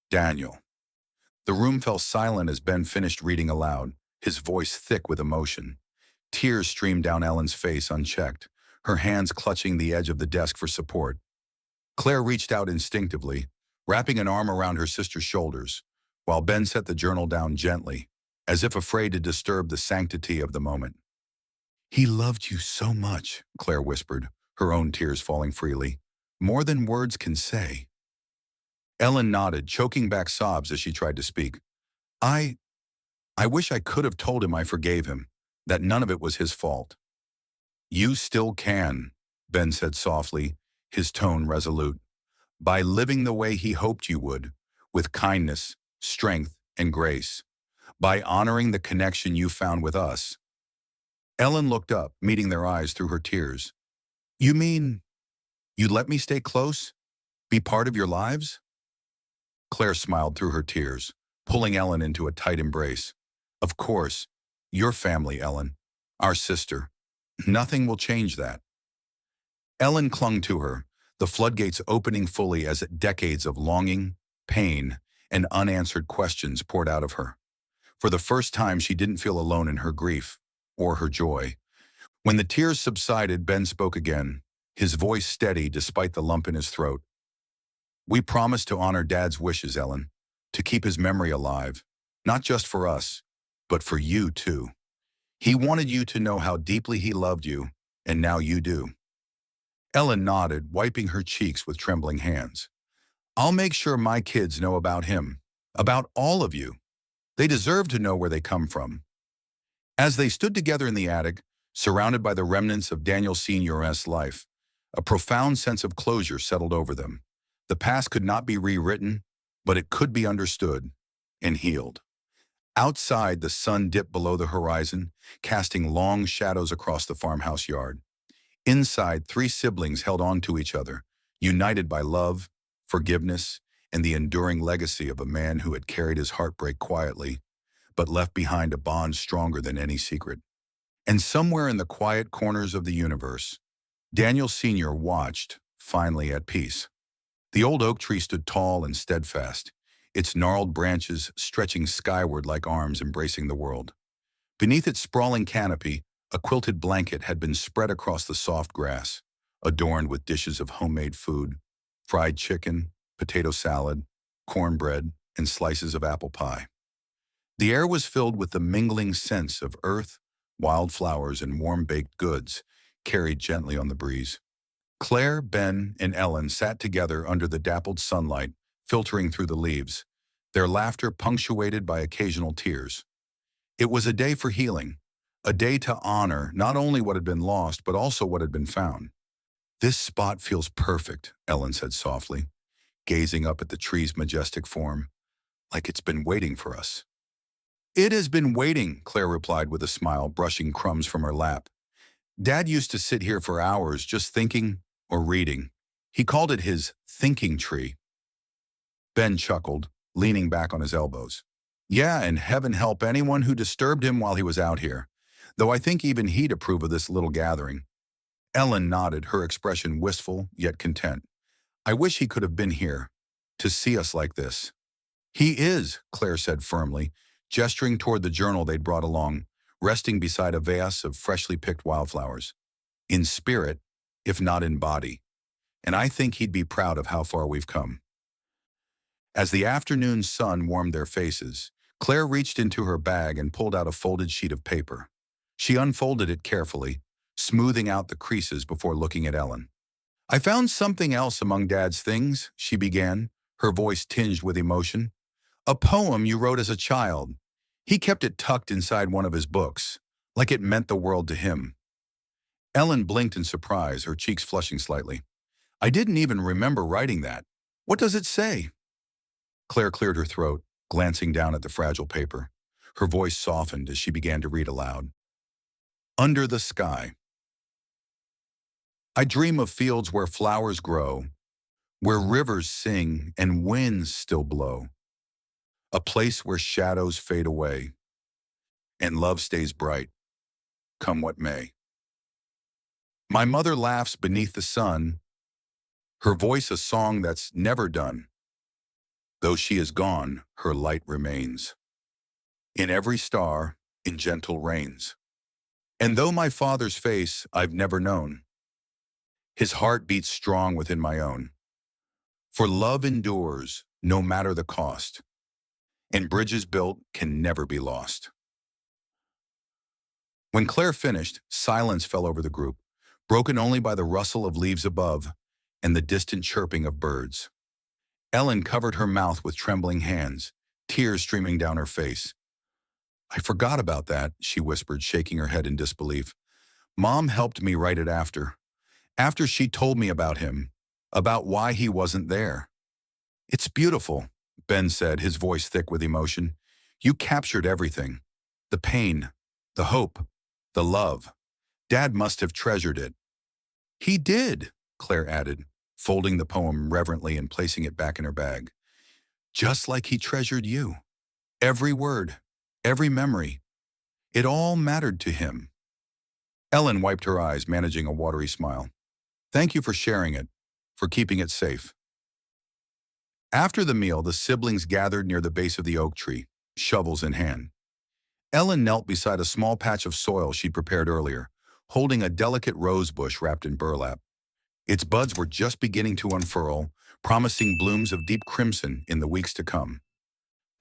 Daniel." The room fell silent as Ben finished reading aloud, his voice thick with emotion. Tears streamed down Ellen's face unchecked, her hands clutching the edge of the desk for support. Claire reached out instinctively, wrapping an arm around her sister's shoulders, while Ben set the journal down gently, as if afraid to disturb the sanctity of the moment. "He loved you so much," Claire whispered, her own tears falling freely. "More than words can say." Ellen nodded, choking back sobs as she tried to speak. I I wish I could have told him I forgave him, that none of it was his fault." "You still can," Ben said softly, his tone resolute, "by living the way he hoped you would, with kindness, strength, and grace, by honoring the connection you found with us." Ellen looked up, meeting their eyes through her tears. "You mean you'd let me stay close? Be part of your lives?" Claire smiled through her tears, pulling Ellen into a tight embrace. "Of course, your family, Ellen, our sister. Nothing will change that." Ellen clung to her, the floodgates opening fully as decades of longing, pain, and unanswered questions poured out of her. For the first time, she didn't feel alone in her grief or her joy. When the tears subsided, Ben spoke again, his voice steady despite the lump in his throat. "We promised to honor Dad's wishes, Ellen, to keep his memory alive, not just for us, but for you too. He wanted you to know how deeply he loved you, and now you do." Ellen nodded, wiping her cheeks with trembling hands. "I'll make sure my kids know about him, about all of you. They deserve to know where they come from." As they stood together in the attic, surrounded by the remnants of Daniel Sr.'s life, a profound sense of closure settled over them. The past could not be rewritten, but it could be understood and healed. Outside, the sun dipped below the horizon, casting long shadows across the farmhouse yard. Inside, three siblings held on to each other, united by love, forgiveness, and the enduring legacy of a man who had carried his heartbreak quietly, but left behind a bond stronger than any secret. And somewhere in the quiet corners of the universe, Daniel Sr. watched, finally at peace. The old oak tree stood tall and steadfast, its gnarled branches stretching skyward like arms embracing the world. Beneath its sprawling canopy, a quilted blanket had been spread across the soft grass, adorned with dishes of homemade food, fried chicken, potato salad, cornbread, and slices of apple pie. The air was filled with the mingling scents of earth, wildflowers, and warm-baked goods, carried gently on the breeze. Claire, Ben, and Ellen sat together under the dappled sunlight, filtering through the leaves, their laughter punctuated by occasional tears. It was a day for healing, a day to honor not only what had been lost, but also what had been found. "This spot feels perfect," Ellen said softly, gazing up at the tree's majestic form, "like it's been waiting for us." "It has been waiting," Claire replied with a smile, brushing crumbs from her lap. "Dad used to sit here for hours just thinking or reading. He called it his thinking tree." Ben chuckled, leaning back on his elbows. "Yeah, and heaven help anyone who disturbed him while he was out here, though I think even he'd approve of this little gathering." Ellen nodded, her expression wistful yet content. "I wish he could have been here, to see us like this." "He is," Claire said firmly, gesturing toward the journal they'd brought along, resting beside a vase of freshly picked wildflowers. "In spirit, if not in body. And I think he'd be proud of how far we've come." As the afternoon sun warmed their faces, Claire reached into her bag and pulled out a folded sheet of paper. She unfolded it carefully, smoothing out the creases before looking at Ellen. "I found something else among Dad's things," she began, her voice tinged with emotion. "A poem you wrote as a child. He kept it tucked inside one of his books, like it meant the world to him." Ellen blinked in surprise, her cheeks flushing slightly. "I didn't even remember writing that. What does it say?" Claire cleared her throat, glancing down at the fragile paper. Her voice softened as she began to read aloud. "Under the sky. I dream of fields where flowers grow, where rivers sing and winds still blow. A place where shadows fade away, and love stays bright, come what may. My mother laughs beneath the sun, her voice a song that's never done. Though she is gone, her light remains. In every star, in gentle rains. And though my father's face I've never known, his heart beats strong within my own. For love endures, no matter the cost, and bridges built can never be lost. When Claire finished, silence fell over the group, broken only by the rustle of leaves above and the distant chirping of birds. Ellen covered her mouth with trembling hands, tears streaming down her face. I forgot about that, she whispered, shaking her head in disbelief. Mom helped me write it after she told me about him, about why he wasn't there. It's beautiful, Ben said, his voice thick with emotion. You captured everything. The pain, the hope, the love. Dad must have treasured it. He did, Claire added, folding the poem reverently and placing it back in her bag. Just like he treasured you. Every word, every memory. It all mattered to him. Ellen wiped her eyes, managing a watery smile. Thank you for sharing it, for keeping it safe. After the meal, the siblings gathered near the base of the oak tree, shovels in hand. Ellen knelt beside a small patch of soil she'd prepared earlier, holding a delicate rose bush wrapped in burlap. Its buds were just beginning to unfurl, promising blooms of deep crimson in the weeks to come.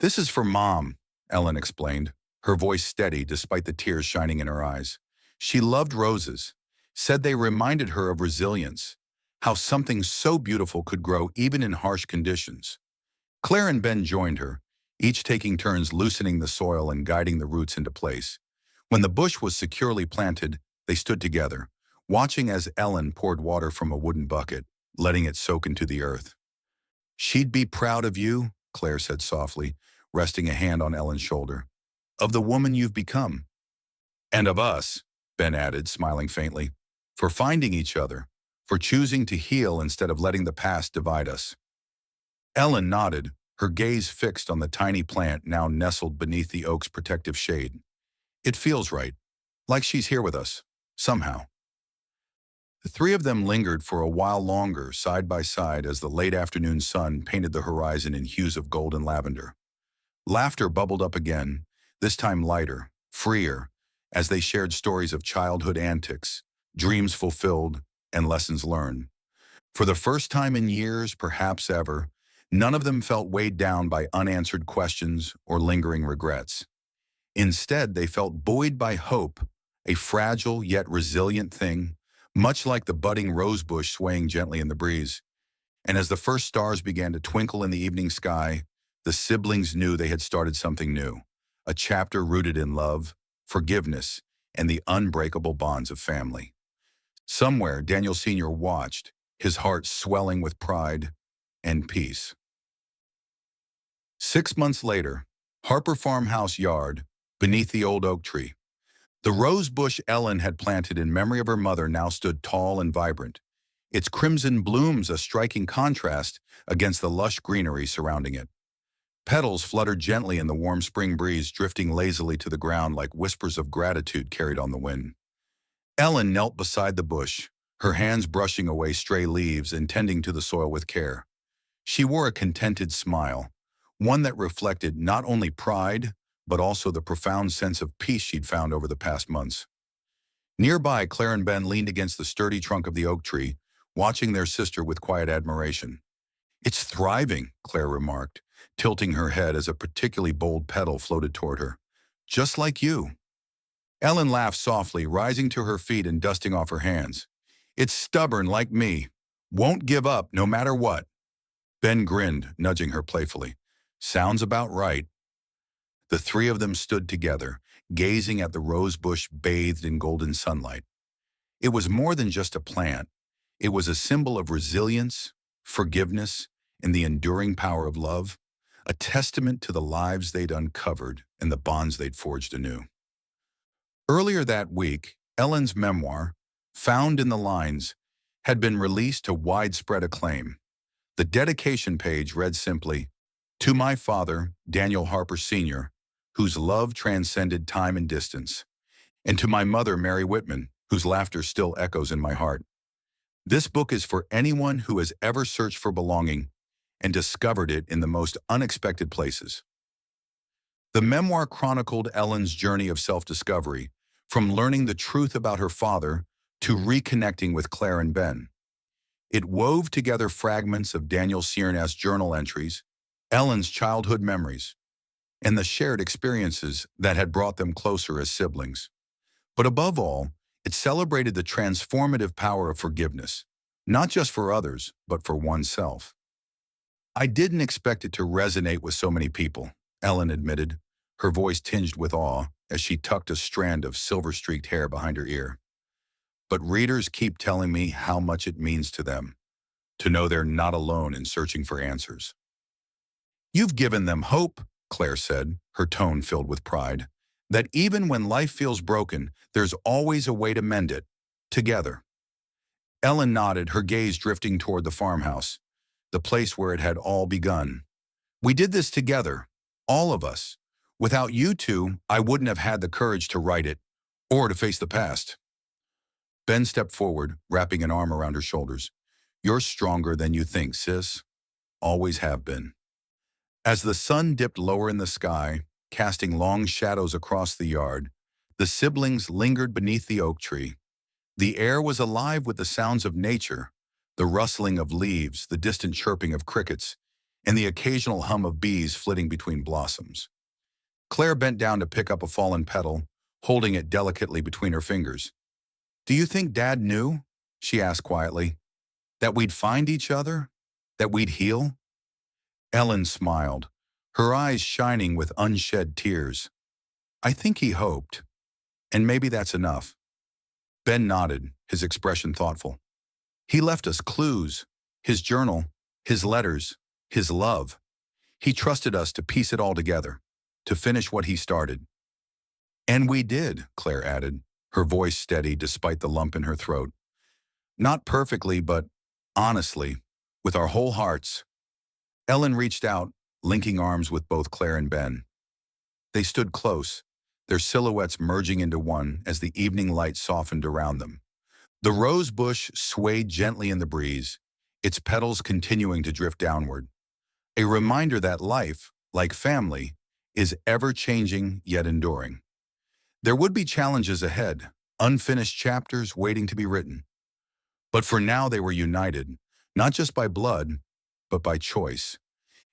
This is for Mom, Ellen explained, her voice steady despite the tears shining in her eyes. She loved roses, said they reminded her of resilience, how something so beautiful could grow even in harsh conditions. Claire and Ben joined her, each taking turns loosening the soil and guiding the roots into place. When the bush was securely planted, they stood together, watching as Ellen poured water from a wooden bucket, letting it soak into the earth. She'd be proud of you, Claire said softly, resting a hand on Ellen's shoulder. Of the woman you've become. And of us, Ben added, smiling faintly, for finding each other, for choosing to heal instead of letting the past divide us. Ellen nodded, her gaze fixed on the tiny plant now nestled beneath the oak's protective shade. It feels right, like she's here with us, somehow. The three of them lingered for a while longer, side by side, as the late afternoon sun painted the horizon in hues of gold and lavender. Laughter bubbled up again, this time lighter, freer, as they shared stories of childhood antics, dreams fulfilled, and lessons learned. For the first time in years, perhaps ever, none of them felt weighed down by unanswered questions or lingering regrets. Instead, they felt buoyed by hope, a fragile yet resilient thing, much like the budding rosebush swaying gently in the breeze. And as the first stars began to twinkle in the evening sky, the siblings knew they had started something new, a chapter rooted in love, forgiveness, and the unbreakable bonds of family. Somewhere, Daniel Sr. watched, his heart swelling with pride and peace. 6 months later, Harper Farmhouse yard, beneath the old oak tree. The rose bush Ellen had planted in memory of her mother now stood tall and vibrant, its crimson blooms a striking contrast against the lush greenery surrounding it. Petals fluttered gently in the warm spring breeze, drifting lazily to the ground like whispers of gratitude carried on the wind. Ellen knelt beside the bush, her hands brushing away stray leaves and tending to the soil with care. She wore a contented smile, one that reflected not only pride, but also the profound sense of peace she'd found over the past months. Nearby, Claire and Ben leaned against the sturdy trunk of the oak tree, watching their sister with quiet admiration. It's thriving, Claire remarked, tilting her head as a particularly bold petal floated toward her. Just like you. Ellen laughed softly, rising to her feet and dusting off her hands. It's stubborn like me. Won't give up no matter what. Ben grinned, nudging her playfully. Sounds about right. The three of them stood together, gazing at the rose bush bathed in golden sunlight. It was more than just a plant. It was a symbol of resilience, forgiveness, and the enduring power of love, a testament to the lives they'd uncovered and the bonds they'd forged anew. Earlier that week, Ellen's memoir, Found in the Lines, had been released to widespread acclaim. The dedication page read simply, "To my father, Daniel Harper Sr., whose love transcended time and distance, and to my mother, Mary Whitman, whose laughter still echoes in my heart. This book is for anyone who has ever searched for belonging and discovered it in the most unexpected places. The memoir chronicled Ellen's journey of self-discovery, from learning the truth about her father to reconnecting with Claire and Ben. It wove together fragments of Daniel Ciernas' journal entries, Ellen's childhood memories, and the shared experiences that had brought them closer as siblings. But above all, it celebrated the transformative power of forgiveness, not just for others, but for oneself. I didn't expect it to resonate with so many people, Ellen admitted, her voice tinged with awe as she tucked a strand of silver-streaked hair behind her ear. But readers keep telling me how much it means to them, to know they're not alone in searching for answers. You've given them hope, Claire said, her tone filled with pride, that even when life feels broken, there's always a way to mend it, together. Ellen nodded, her gaze drifting toward the farmhouse, the place where it had all begun. We did this together, all of us. Without you two, I wouldn't have had the courage to write it, or to face the past. Ben stepped forward, wrapping an arm around her shoulders. You're stronger than you think, sis. Always have been. As the sun dipped lower in the sky, casting long shadows across the yard, the siblings lingered beneath the oak tree. The air was alive with the sounds of nature, the rustling of leaves, the distant chirping of crickets, and the occasional hum of bees flitting between blossoms. Claire bent down to pick up a fallen petal, holding it delicately between her fingers. Do you think Dad knew, she asked quietly, that we'd find each other? That we'd heal? Ellen smiled, her eyes shining with unshed tears. I think he hoped, and maybe that's enough. Ben nodded, his expression thoughtful. He left us clues, his journal, his letters, his love. He trusted us to piece it all together, to finish what he started. And we did, Claire added, her voice steady despite the lump in her throat. Not perfectly, but honestly, with our whole hearts. Ellen reached out, linking arms with both Claire and Ben. They stood close, their silhouettes merging into one as the evening light softened around them. The rose bush swayed gently in the breeze, its petals continuing to drift downward. A reminder that life, like family, is ever-changing yet enduring. There would be challenges ahead, unfinished chapters waiting to be written. But for now they were united, not just by blood, but by choice.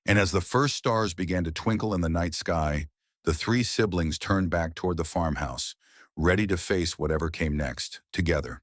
And as the first stars began to twinkle in the night sky, the three siblings turned back toward the farmhouse, ready to face whatever came next, together.